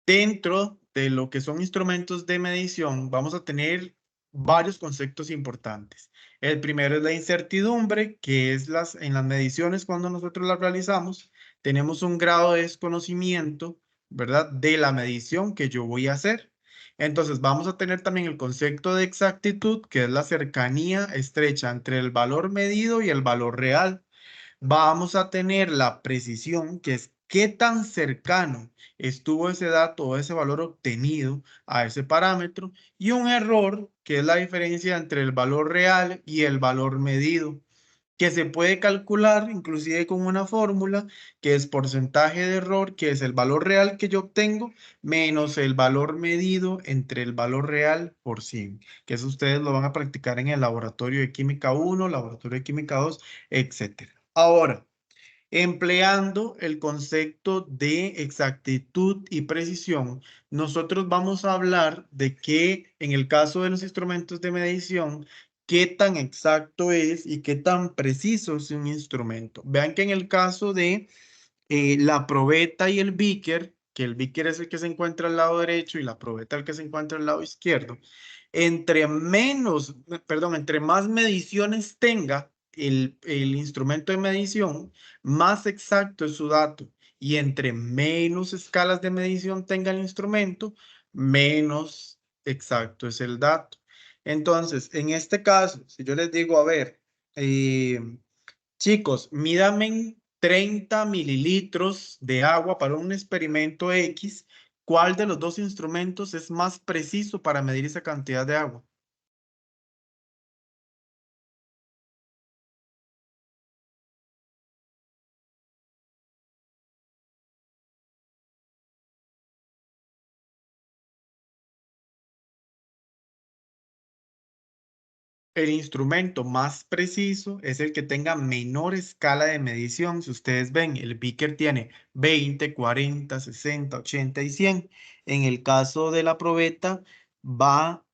dentro de lo que son instrumentos de medición, vamos a tener varios conceptos importantes. El primero es la incertidumbre, que es en las mediciones cuando nosotros las realizamos, tenemos un grado de desconocimiento, ¿verdad? De la medición que yo voy a hacer. Entonces vamos a tener también el concepto de exactitud, que es la cercanía estrecha entre el valor medido y el valor real. Vamos a tener la precisión, que es qué tan cercano estuvo ese dato o ese valor obtenido a ese parámetro, y un error, que es la diferencia entre el valor real y el valor medido, que se puede calcular inclusive con una fórmula, que es porcentaje de error, que es el valor real que yo obtengo, menos el valor medido entre el valor real por 100, que eso ustedes lo van a practicar en el laboratorio de química 1, laboratorio de química 2, etcétera. Ahora, empleando el concepto de exactitud y precisión, nosotros vamos a hablar de que en el caso de los instrumentos de medición, qué tan exacto es y qué tan preciso es un instrumento. Vean que en el caso de la probeta y el beaker, que el beaker es el que se encuentra al lado derecho y la probeta el que se encuentra al lado izquierdo, entre entre más mediciones tenga el instrumento de medición, más exacto es su dato. Y entre menos escalas de medición tenga el instrumento, menos exacto es el dato. Entonces, en este caso, si yo les digo, a ver, chicos, mídame 30 mililitros de agua para un experimento X. ¿Cuál de los dos instrumentos es más preciso para medir esa cantidad de agua? El instrumento más preciso es el que tenga menor escala de medición. Si ustedes ven, el beaker tiene 20, 40, 60, 80 y 100. En el caso de la probeta, va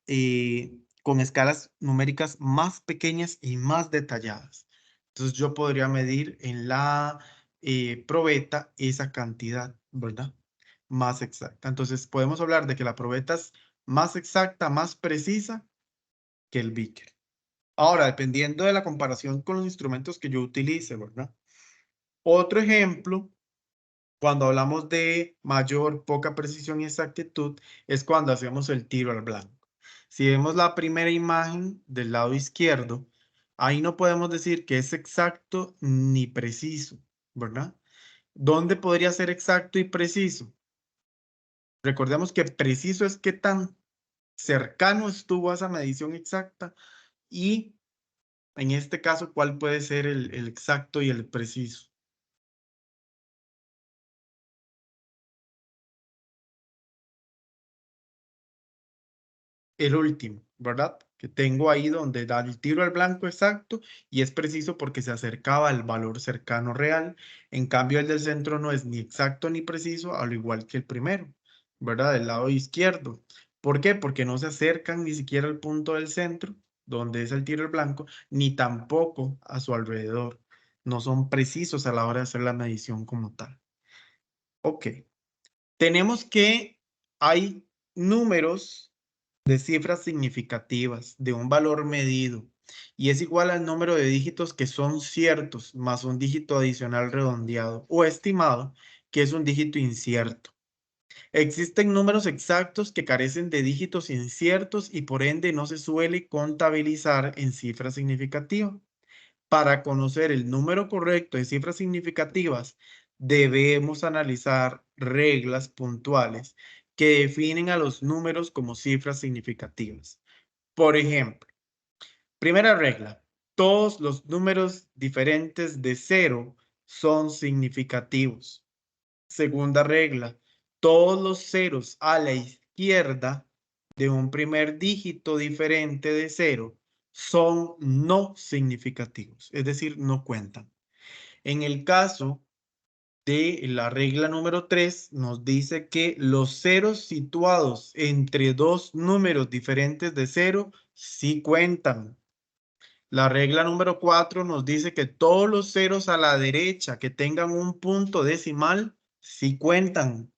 con escalas numéricas más pequeñas y más detalladas. Entonces yo podría medir en la probeta esa cantidad, ¿verdad? Más exacta. Entonces podemos hablar de que la probeta es más exacta, más precisa que el beaker. Ahora, dependiendo de la comparación con los instrumentos que yo utilice, ¿verdad? Otro ejemplo, cuando hablamos de mayor, poca precisión y exactitud, es cuando hacemos el tiro al blanco. Si vemos la primera imagen del lado izquierdo, ahí no podemos decir que es exacto ni preciso, ¿verdad? ¿Dónde podría ser exacto y preciso? Recordemos que preciso es qué tan cercano estuvo a esa medición exacta y en este caso, ¿cuál puede ser el exacto y el preciso? El último, ¿verdad? Que tengo ahí donde da el tiro al blanco exacto y es preciso porque se acercaba al valor cercano real. En cambio, el del centro no es ni exacto ni preciso, al igual que el primero, ¿verdad? Del lado izquierdo. ¿Por qué? Porque no se acercan ni siquiera al punto del centro, donde es el tiro al blanco, ni tampoco a su alrededor. No son precisos a la hora de hacer la medición como tal. Ok. Tenemos que hay números de cifras significativas de un valor medido y es igual al número de dígitos que son ciertos más un dígito adicional redondeado o estimado que es un dígito incierto. Existen números exactos que carecen de dígitos inciertos y por ende no se suele contabilizar en cifra significativa. Para conocer el número correcto de cifras significativas, debemos analizar reglas puntuales que definen a los números como cifras significativas. Por ejemplo, primera regla, todos los números diferentes de cero son significativos. Segunda regla, todos los ceros a la izquierda de un primer dígito diferente de cero son no significativos, es decir, no cuentan. En el caso de la regla número 3, nos dice que los ceros situados entre dos números diferentes de cero sí cuentan. La regla número 4 nos dice que todos los ceros a la derecha que tengan un punto decimal sí cuentan.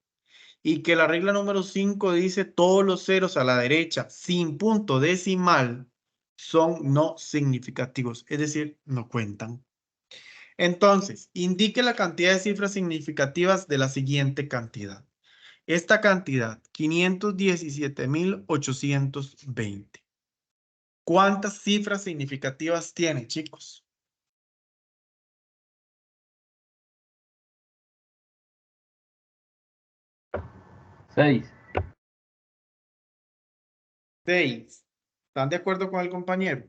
Y que la regla número 5 dice todos los ceros a la derecha sin punto decimal son no significativos, es decir, no cuentan. Entonces, indique la cantidad de cifras significativas de la siguiente cantidad. Esta cantidad, 517,820. ¿Cuántas cifras significativas tiene, chicos? 6. 6. ¿Están de acuerdo con el compañero?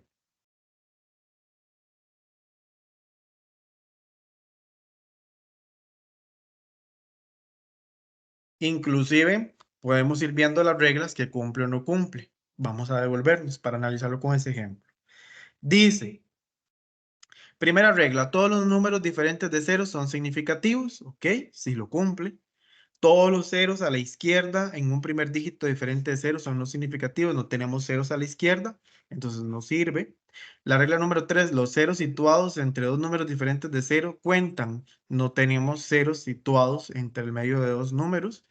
Inclusive, podemos ir viendo las reglas que cumple o no cumple. Vamos a devolvernos para analizarlo con ese ejemplo. Dice, primera regla, todos los números diferentes de cero son significativos. Ok, si lo cumple. Todos los ceros a la izquierda en un primer dígito diferente de cero son no significativos. No tenemos ceros a la izquierda, entonces no sirve. La regla número 3, los ceros situados entre dos números diferentes de cero cuentan. No tenemos ceros situados entre el medio de dos números.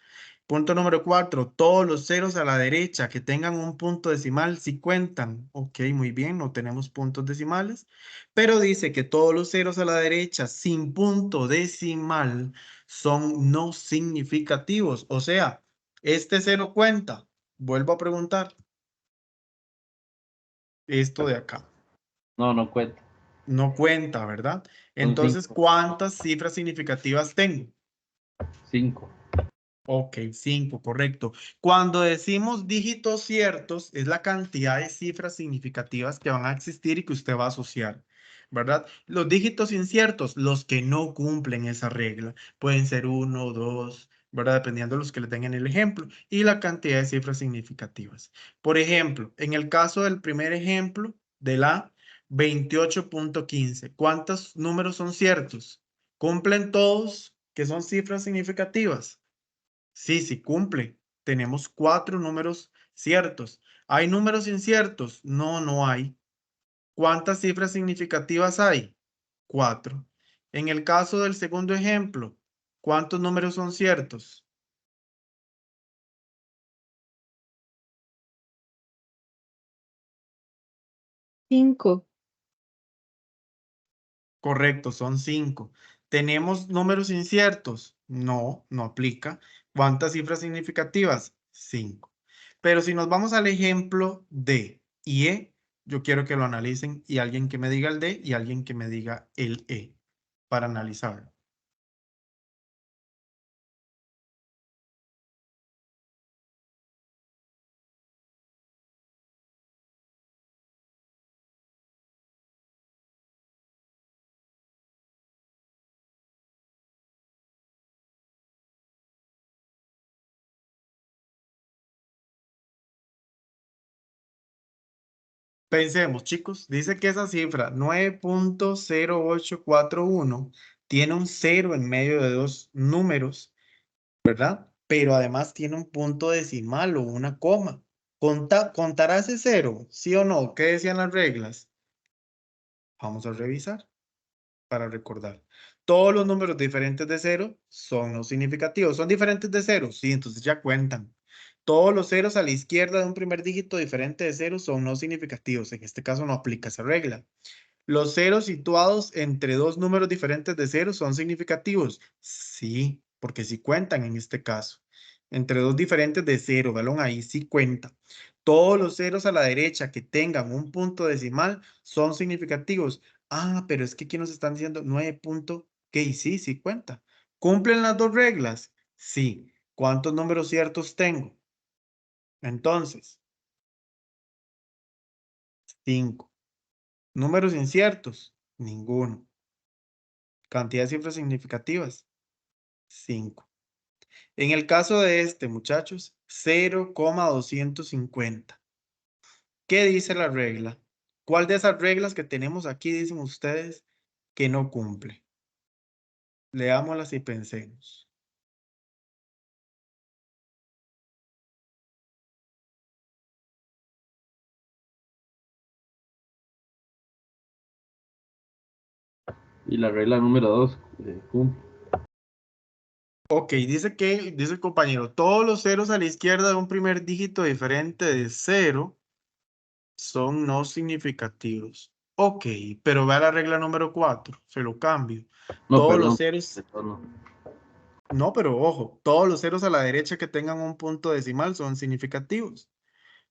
Punto número 4, todos los ceros a la derecha que tengan un punto decimal sí cuentan. Ok, muy bien, no tenemos puntos decimales, pero dice que todos los ceros a la derecha sin punto decimal son no significativos. O sea, este cero cuenta. Vuelvo a preguntar. Esto de acá. No, no cuenta. No cuenta, ¿verdad? Son Entonces, 5. ¿cuántas cifras significativas tengo? 5. Ok, 5, correcto. Cuando decimos dígitos ciertos, es la cantidad de cifras significativas que van a existir y que usted va a asociar, ¿verdad? Los dígitos inciertos, los que no cumplen esa regla, pueden ser 1, 2, ¿verdad? Dependiendo de los que le tengan el ejemplo, y la cantidad de cifras significativas. Por ejemplo, en el caso del primer ejemplo de la 28.15, ¿cuántos números son ciertos? ¿Cumplen todos que son cifras significativas? Sí, sí cumple. Tenemos 4 números ciertos. ¿Hay números inciertos? No, no hay. ¿Cuántas cifras significativas hay? 4. En el caso del segundo ejemplo, ¿cuántos números son ciertos? 5. Correcto, son 5. ¿Tenemos números inciertos? No, no aplica. ¿Cuántas cifras significativas? 5. Pero si nos vamos al ejemplo D y E, yo quiero que lo analicen y alguien que me diga el D y alguien que me diga el E para analizarlo. Pensemos, chicos, dice que esa cifra 9.0841 tiene un 0 en medio de dos números, ¿verdad? Pero además tiene un punto decimal o una coma. ¿Contará ese 0? ¿Sí o no? ¿Qué decían las reglas? Vamos a revisar para recordar. Todos los números diferentes de 0 son no significativos. ¿Son diferentes de 0? Sí, entonces ya cuentan. Todos los ceros a la izquierda de un primer dígito diferente de 0 son no significativos. En este caso no aplica esa regla. ¿Los ceros situados entre dos números diferentes de 0 son significativos? Sí, porque sí cuentan en este caso. Entre dos diferentes de 0, balón ahí sí cuenta. Todos los ceros a la derecha que tengan un punto decimal son significativos. Ah, pero es que aquí nos están diciendo 9 punto, que sí, sí cuenta. ¿Cumplen las dos reglas? Sí. ¿Cuántos números ciertos tengo? Entonces, 5. ¿Números inciertos? Ninguno. ¿Cantidad de cifras significativas? 5. En el caso de este, muchachos, 0,250. ¿Qué dice la regla? ¿Cuál de esas reglas que tenemos aquí dicen ustedes que no cumple? Leámoslas y pensemos. Y la regla número 2 cumple. Ok, dice el compañero, todos los ceros a la izquierda de un primer dígito diferente de 0 son no significativos. Ok, pero vea la regla número 4, se lo cambio. No, Todos los perdón. ceros, No. no, pero ojo, todos los ceros a la derecha que tengan un punto decimal son significativos.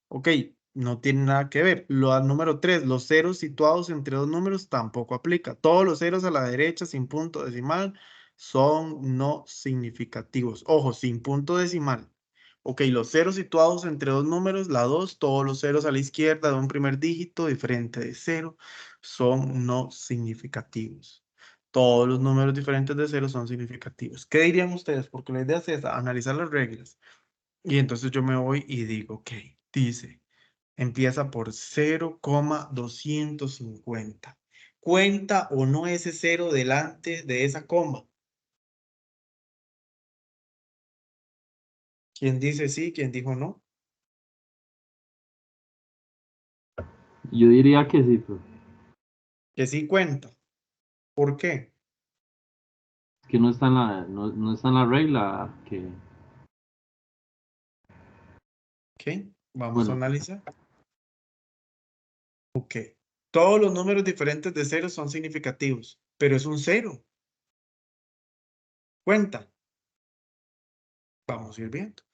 Ok, no tiene nada que ver. Lo número 3, los ceros situados entre dos números tampoco aplica. Todos los ceros a la derecha sin punto decimal son no significativos. Ojo, sin punto decimal. Ok, los ceros situados entre dos números, la 2, todos los ceros a la izquierda de un primer dígito diferente de 0 son no significativos. Todos los números diferentes de 0 son significativos. ¿Qué dirían ustedes? Porque la idea es esa, analizar las reglas. Y entonces yo me voy y digo, ok, dice, empieza por 0,250. ¿Cuenta o no ese 0 delante de esa coma? ¿Quién dice sí? ¿Quién dijo no? Yo diría que sí, pero Que sí cuenta. ¿Por qué? es que no está en no está en la regla que, Ok, vamos a bueno, analizar. Ok, todos los números diferentes de 0 son significativos, pero es un 0. Cuenta. Vamos a ir viendo.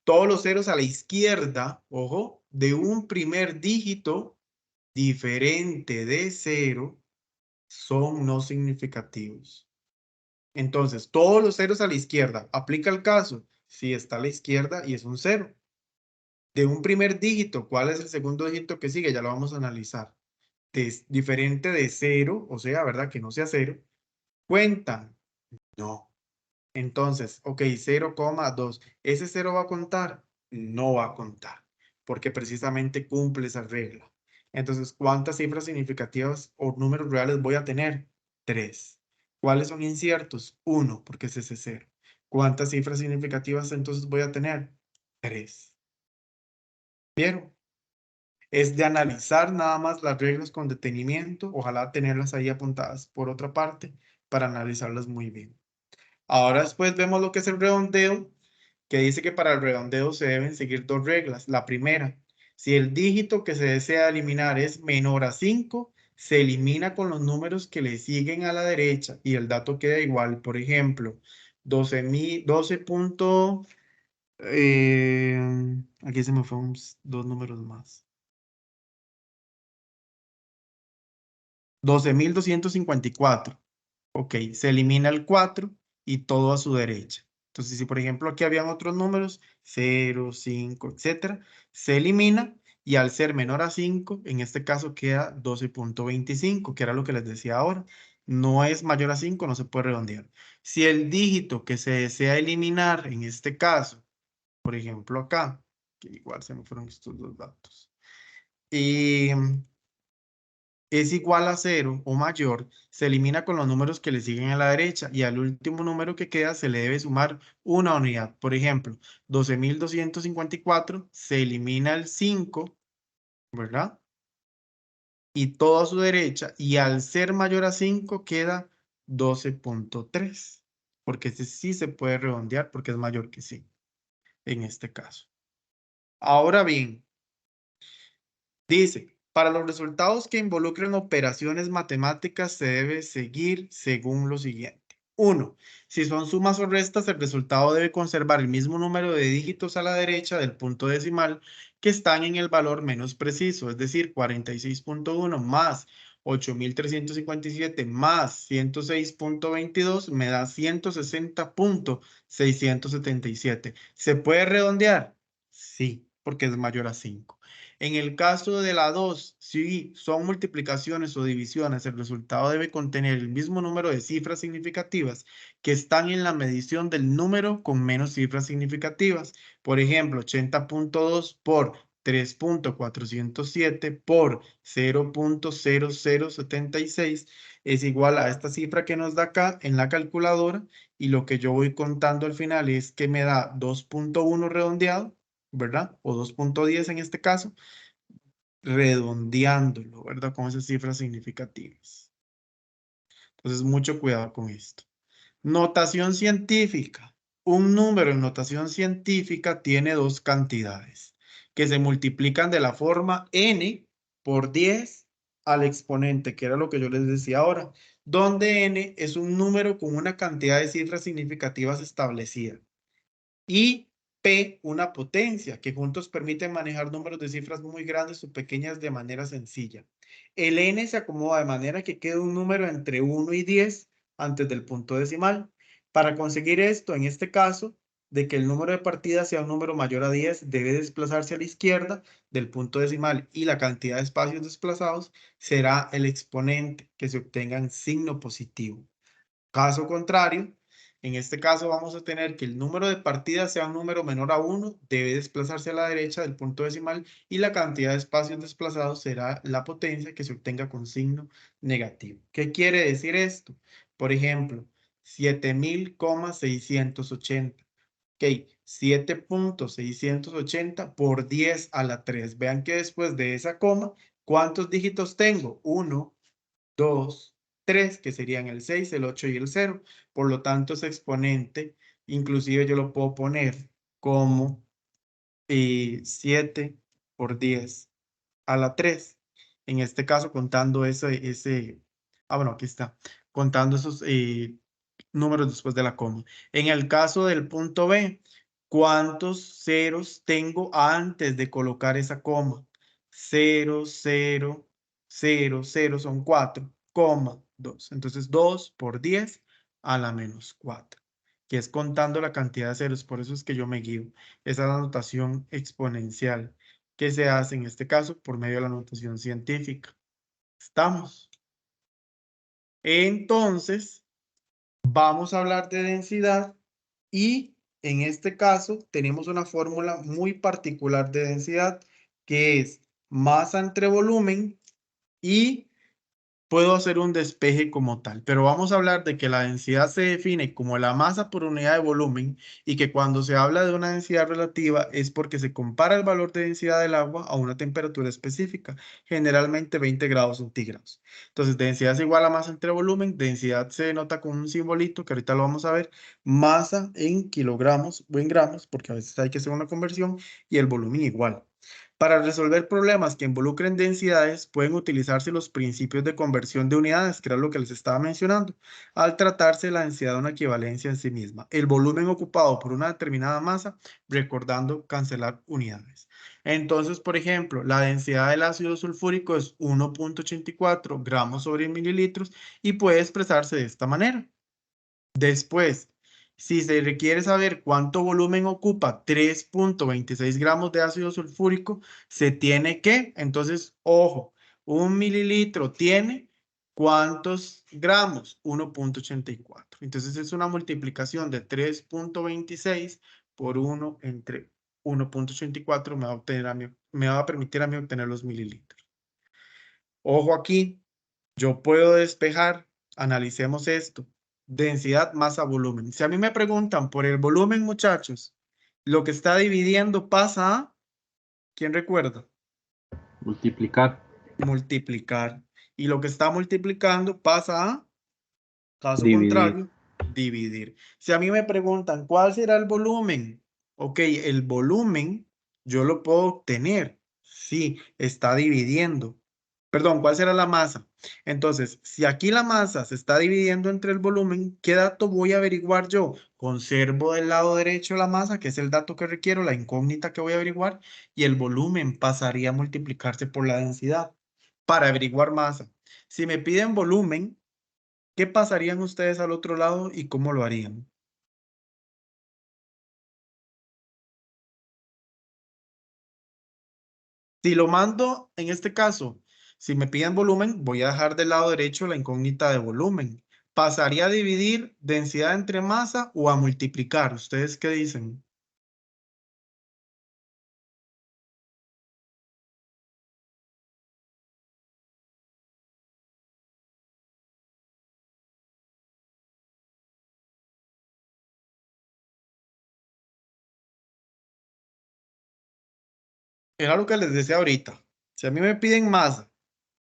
Todos los ceros a la izquierda, ojo, de un primer dígito diferente de 0 son no significativos. Entonces, todos los ceros a la izquierda, ¿aplica el caso? Si está a la izquierda y es un 0. De un primer dígito, ¿cuál es el segundo dígito que sigue? Ya lo vamos a analizar. Diferente de 0, o sea, ¿verdad? Que no sea 0. ¿Cuentan? No. Entonces, ok, 0,2. ¿Ese 0 va a contar? No va a contar, porque precisamente cumple esa regla. Entonces, ¿cuántas cifras significativas o números reales voy a tener? 3. ¿Cuáles son inciertos? 1, porque es ese 0. ¿Cuántas cifras significativas entonces voy a tener? 3. ¿Vieron? Es de analizar nada más las reglas con detenimiento, ojalá tenerlas ahí apuntadas por otra parte para analizarlas muy bien. Ahora después vemos lo que es el redondeo, que dice que para el redondeo se deben seguir dos reglas. La primera, si el dígito que se desea eliminar es menor a 5, se elimina con los números que le siguen a la derecha y el dato queda igual. Por ejemplo, 12 punto, aquí se me fueron dos números más. 12.254. Ok, se elimina el 4 y todo a su derecha. Entonces, si por ejemplo aquí habían otros números, 0, 5, etcétera, se elimina y al ser menor a 5, en este caso queda 12.25, que era lo que les decía ahora. No es mayor a 5, no se puede redondear. Si el dígito que se desea eliminar, en este caso, por ejemplo acá, que igual se me fueron estos dos datos, y es igual a 0 o mayor, se elimina con los números que le siguen a la derecha y al último número que queda se le debe sumar una unidad. Por ejemplo, 12.254 se elimina el 5, ¿verdad? Y todo a su derecha, y al ser mayor a 5 queda 12.3, porque este sí se puede redondear porque es mayor que 5 en este caso. Ahora bien, dice, para los resultados que involucren operaciones matemáticas se debe seguir según lo siguiente. 1. Si son sumas o restas, el resultado debe conservar el mismo número de dígitos a la derecha del punto decimal que están en el valor menos preciso, es decir, 46.1 más 8.357 más 106.22 me da 160.677. ¿Se puede redondear? Sí, porque es mayor a 5. En el caso de la 2, si son multiplicaciones o divisiones, el resultado debe contener el mismo número de cifras significativas que están en la medición del número con menos cifras significativas. Por ejemplo, 80.2 por 3.407 por 0.0076 es igual a esta cifra que nos da acá en la calculadora, y lo que yo voy contando al final es que me da 2.1 redondeado, ¿verdad? O 2.10 en este caso, redondeándolo, ¿verdad? Con esas cifras significativas. Entonces, mucho cuidado con esto. Notación científica. Un número en notación científica tiene dos cantidades que se multiplican de la forma n por 10 al exponente, que era lo que yo les decía ahora, donde n es un número con una cantidad de cifras significativas establecida y P una potencia, que juntos permiten manejar números de cifras muy grandes o pequeñas de manera sencilla. El n se acomoda de manera que quede un número entre 1 y 10 antes del punto decimal. Para conseguir esto, en este caso, de que el número de partida sea un número mayor a 10, debe desplazarse a la izquierda del punto decimal y la cantidad de espacios desplazados será el exponente que se obtenga en signo positivo. Caso contrario, en este caso vamos a tener que el número de partidas sea un número menor a 1, debe desplazarse a la derecha del punto decimal y la cantidad de espacios desplazados será la potencia que se obtenga con signo negativo. ¿Qué quiere decir esto? Por ejemplo, 7.680. Ok, 7.680 por 10 a la 3. Vean que después de esa coma, ¿cuántos dígitos tengo? 1, 2, 3, que serían el 6, el 8 y el 0. Por lo tanto, ese exponente, inclusive yo lo puedo poner como 7 por 10 a la 3. En este caso, contando bueno, aquí está, contando esos números después de la coma. En el caso del punto B, ¿cuántos ceros tengo antes de colocar esa coma? 0, 0, 0, 0 son 4, coma 2. Entonces 2 por 10 a la menos 4, que es contando la cantidad de ceros. Por eso es que yo me guío. Esa es la notación exponencial que se hace en este caso por medio de la notación científica. ¿Estamos? Entonces, vamos a hablar de densidad y en este caso tenemos una fórmula muy particular de densidad que es masa entre volumen y puedo hacer un despeje como tal, pero vamos a hablar de que la densidad se define como la masa por unidad de volumen y que cuando se habla de una densidad relativa es porque se compara el valor de densidad del agua a una temperatura específica, generalmente 20 grados centígrados. Entonces, densidad es igual a masa entre volumen, densidad se denota con un simbolito que ahorita lo vamos a ver, masa en kilogramos o en gramos, porque a veces hay que hacer una conversión, y el volumen igual. Para resolver problemas que involucren densidades, pueden utilizarse los principios de conversión de unidades, que era lo que les estaba mencionando, al tratarse de la densidad de una equivalencia en sí misma. El volumen ocupado por una determinada masa, recordando cancelar unidades. Entonces, por ejemplo, la densidad del ácido sulfúrico es 1.84 gramos sobre mililitros y puede expresarse de esta manera. Después, si se requiere saber cuánto volumen ocupa 3.26 gramos de ácido sulfúrico, se tiene que, entonces, ojo, un mililitro tiene ¿cuántos gramos? 1.84. Entonces es una multiplicación de 3.26 por 1 entre 1.84 me va a permitir a mí obtener los mililitros. Ojo aquí, Yo puedo despejar, analicemos esto, densidad, masa, volumen. Si a mí me preguntan por el volumen, muchachos, lo que está dividiendo pasa a, ¿quién recuerda? Multiplicar. Multiplicar. Y lo que está multiplicando pasa a, caso Dividir. contrario, dividir. Si a mí me preguntan, ¿cuál será el volumen? Ok, el volumen yo lo puedo obtener. Sí, está dividiendo. Perdón, ¿cuál será la masa? Entonces, si aquí la masa se está dividiendo entre el volumen, ¿qué dato voy a averiguar yo? Conservo del lado derecho la masa, que es el dato que requiero, la incógnita que voy a averiguar, y el volumen pasaría a multiplicarse por la densidad para averiguar masa. Si me piden volumen, ¿qué pasarían ustedes al otro lado y cómo lo harían? Si lo mando, en este caso, si me piden volumen, voy a dejar del lado derecho la incógnita de volumen. ¿Pasaría a dividir densidad entre masa o a multiplicar? ¿Ustedes qué dicen? Era lo que les decía ahorita. Si a mí me piden masa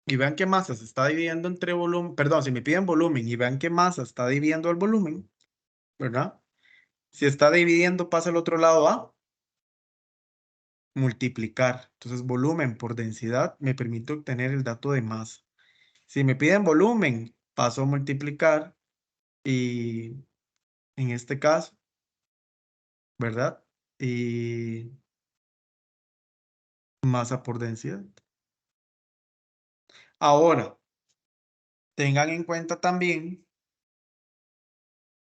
y vean que masa se está dividiendo entre volumen, perdón, si me piden volumen y vean que masa está dividiendo el volumen, ¿verdad? Si está dividiendo, pasa al otro lado a multiplicar. Entonces, volumen por densidad me permite obtener el dato de masa. Si me piden volumen, paso a multiplicar y en este caso, ¿verdad? Y masa por densidad. Ahora, tengan en cuenta también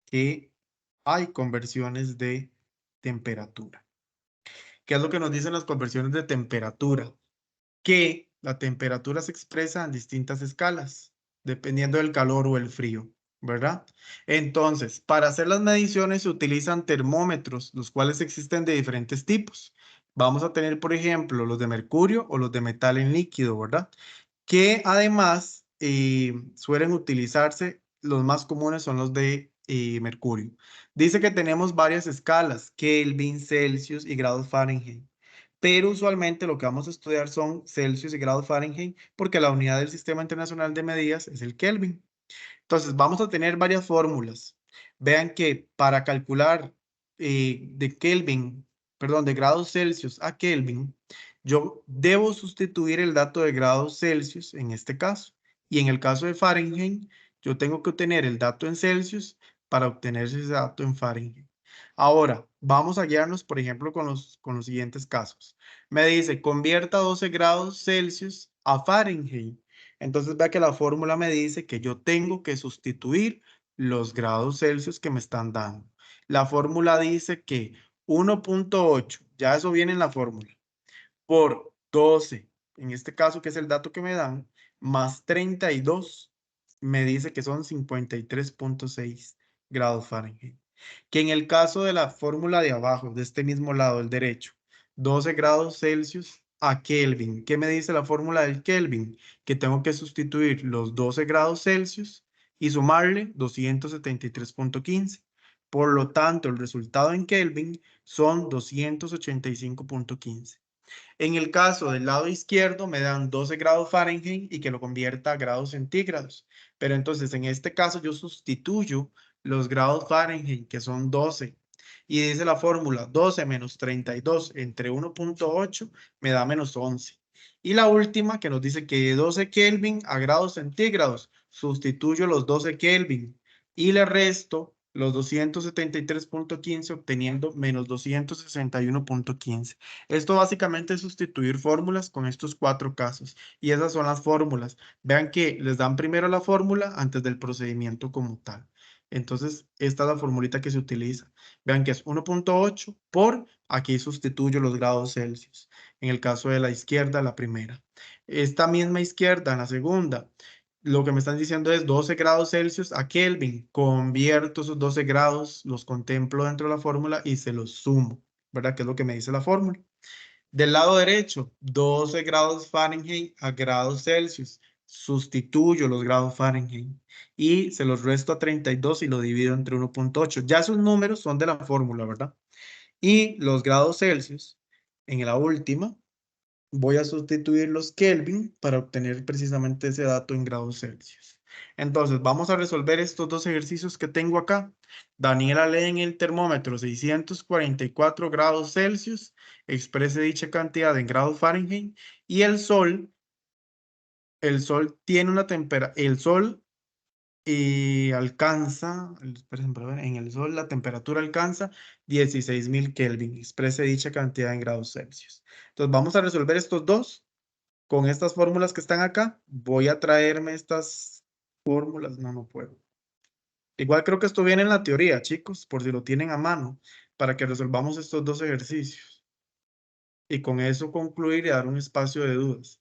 que hay conversiones de temperatura. ¿Qué es lo que nos dicen las conversiones de temperatura? Que la temperatura se expresa en distintas escalas, dependiendo del calor o el frío, ¿verdad? Entonces, para hacer las mediciones se utilizan termómetros, los cuales existen de diferentes tipos. Vamos a tener, por ejemplo, los de mercurio o los de metal en líquido, ¿verdad? Que además suelen utilizarse, los más comunes son los de mercurio. Dice que tenemos varias escalas, Kelvin, Celsius y grados Fahrenheit, pero usualmente lo que vamos a estudiar son Celsius y grados Fahrenheit porque la unidad del Sistema Internacional de Medidas es el Kelvin. Entonces, vamos a tener varias fórmulas. Vean que para calcular de Kelvin, perdón, de grados Celsius a Kelvin, yo debo sustituir el dato de grados Celsius en este caso. Y en el caso de Fahrenheit, yo tengo que obtener el dato en Celsius para obtener ese dato en Fahrenheit. Ahora, vamos a guiarnos, por ejemplo, con los siguientes casos. Me dice, convierta 12 grados Celsius a Fahrenheit. Entonces vea que la fórmula me dice que yo tengo que sustituir los grados Celsius que me están dando. La fórmula dice que 1.8, ya eso viene en la fórmula, por 12, en este caso que es el dato que me dan, más 32, me dice que son 53.6 grados Fahrenheit. Que en el caso de la fórmula de abajo, de este mismo lado, el derecho, 12 grados Celsius a Kelvin. ¿Qué me dice la fórmula del Kelvin? Que tengo que sustituir los 12 grados Celsius y sumarle 273.15. Por lo tanto, el resultado en Kelvin son 285.15. En el caso del lado izquierdo me dan 12 grados Fahrenheit y que lo convierta a grados centígrados. Pero entonces en este caso yo sustituyo los grados Fahrenheit, que son 12. Y dice la fórmula 12 menos 32 entre 1.8 me da menos 11. Y la última que nos dice que de 12 Kelvin a grados centígrados sustituyo los 12 Kelvin y le resto los 273.15 obteniendo menos 261.15. Esto básicamente es sustituir fórmulas con estos 4 casos. Y esas son las fórmulas. Vean que les dan primero la fórmula antes del procedimiento como tal. Entonces, esta es la formulita que se utiliza. Vean que es 1.8 por, aquí sustituyo los grados Celsius. En el caso de la izquierda, la primera. Esta misma izquierda, en la segunda, lo que me están diciendo es 12 grados Celsius a Kelvin. Convierto esos 12 grados, los contemplo dentro de la fórmula y se los sumo, ¿verdad? Que es lo que me dice la fórmula. Del lado derecho, 12 grados Fahrenheit a grados Celsius. sustituyo los grados Fahrenheit y se los resto a 32 y lo divido entre 1.8. Ya esos números son de la fórmula, ¿verdad? Y los grados Celsius, en la última, voy a sustituir los Kelvin para obtener precisamente ese dato en grados Celsius. Entonces, vamos a resolver estos dos ejercicios que tengo acá. Daniela lee en el termómetro 644 grados Celsius, exprese dicha cantidad en grados Fahrenheit, y el sol tiene una temperatura, el sol alcanza, esperen para ver, en el sol la temperatura alcanza 16.000 Kelvin, exprese dicha cantidad en grados Celsius. Entonces, vamos a resolver estos dos. Con estas fórmulas que están acá, voy a traerme estas fórmulas. No, no puedo. Igual creo que esto viene en la teoría, chicos, por si lo tienen a mano, para que resolvamos estos dos ejercicios. Y con eso concluir y dar un espacio de dudas.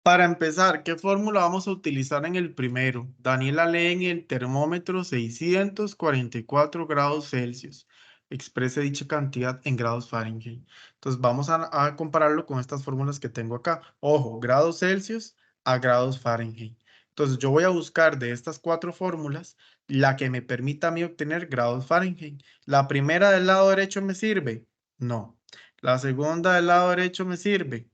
Para empezar, ¿qué fórmula vamos a utilizar en el primero? Daniela lee en el termómetro 644 grados Celsius. Exprese dicha cantidad en grados Fahrenheit. Entonces vamos a compararlo con estas fórmulas que tengo acá. Ojo, grados Celsius a grados Fahrenheit. Entonces yo voy a buscar de estas cuatro fórmulas la que me permita a mí obtener grados Fahrenheit. ¿La primera del lado derecho me sirve? No. ¿La segunda del lado derecho me sirve?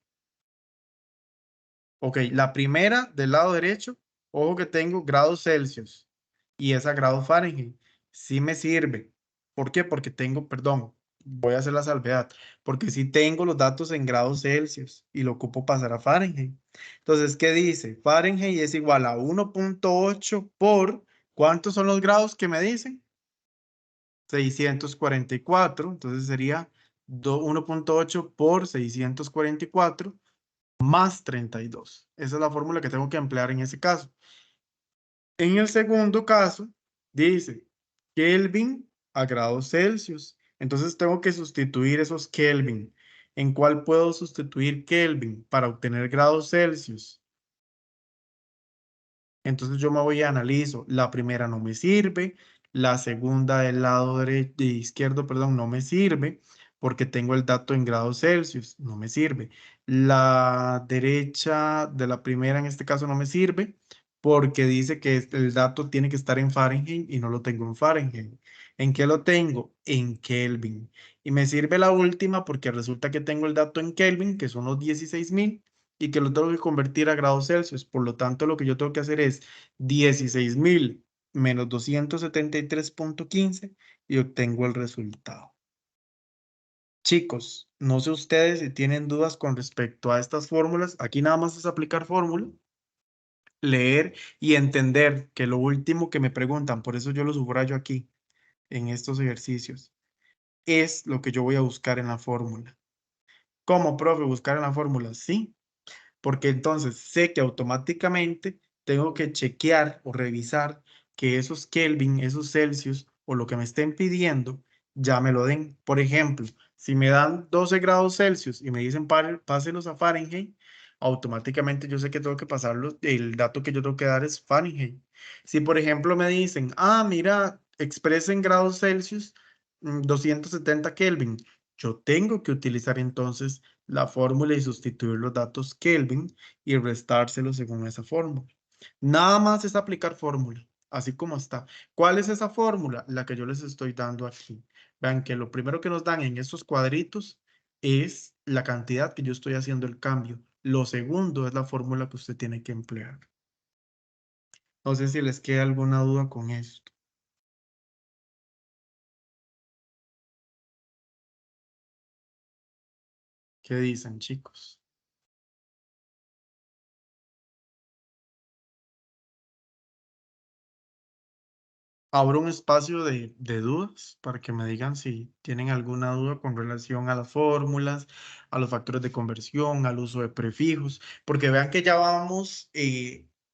Ok, la primera del lado derecho, ojo que tengo grados Celsius y es a grados Fahrenheit. Sí me sirve. ¿Por qué? Porque tengo, perdón, voy a hacer la salvedad, porque sí tengo los datos en grados Celsius y lo ocupo pasar a Fahrenheit. Entonces, ¿qué dice? Fahrenheit es igual a 1.8 por, ¿cuántos son los grados que me dicen? 644, entonces sería 1.8 por 644 más 32. Esa es la fórmula que tengo que emplear en ese caso. En el segundo caso, dice Kelvin a grados Celsius. Entonces tengo que sustituir esos Kelvin. ¿En cuál puedo sustituir Kelvin para obtener grados Celsius? Entonces yo me voy a analizo. La primera no me sirve. La segunda del lado izquierdo, perdón, no me sirve porque tengo el dato en grados Celsius. No me sirve. La derecha de la primera en este caso no me sirve porque dice que el dato tiene que estar en Fahrenheit y no lo tengo en Fahrenheit. ¿En qué lo tengo? En Kelvin. Y me sirve la última porque resulta que tengo el dato en Kelvin, que son los 16.000 y que lo tengo que convertir a grados Celsius. Por lo tanto, lo que yo tengo que hacer es 16.000 menos 273.15 y obtengo el resultado. Chicos, no sé ustedes si tienen dudas con respecto a estas fórmulas. Aquí nada más es aplicar fórmula, leer y entender que lo último que me preguntan, por eso yo lo subrayo aquí en estos ejercicios, es lo que yo voy a buscar en la fórmula. ¿Cómo, profe, buscar en la fórmula? Sí, porque entonces sé que automáticamente tengo que chequear o revisar que esos Kelvin, esos Celsius o lo que me estén pidiendo ya me lo den. Por ejemplo, si me dan 12 grados Celsius y me dicen páselos a Fahrenheit, automáticamente yo sé que tengo que pasarlos, el dato que yo tengo que dar es Fahrenheit. Si por ejemplo me dicen, mira, expresen grados Celsius 270 Kelvin, yo tengo que utilizar entonces la fórmula y sustituir los datos Kelvin y restárselos según esa fórmula. Nada más es aplicar fórmula, así como está. ¿Cuál es esa fórmula? La que yo les estoy dando aquí. Vean que lo primero que nos dan en estos cuadritos es la cantidad que yo estoy haciendo el cambio. Lo segundo es la fórmula que usted tiene que emplear. No sé si les queda alguna duda con esto. ¿Qué dicen, chicos? Abro un espacio de dudas para que me digan si tienen alguna duda con relación a las fórmulas, a los factores de conversión, al uso de prefijos, porque vean que ya vamos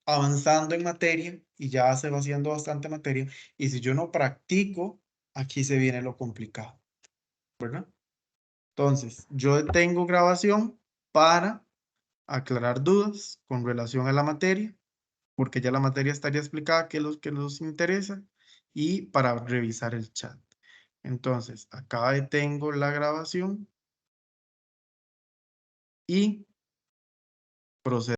avanzando en materia y ya se va haciendo bastante materia, y si yo no practico, aquí se viene lo complicado, ¿verdad? Entonces, yo detengo grabación para aclarar dudas con relación a la materia, porque ya la materia estaría explicada, que es lo que nos interesa, y para revisar el chat. Entonces, acá detengo la grabación y procedo.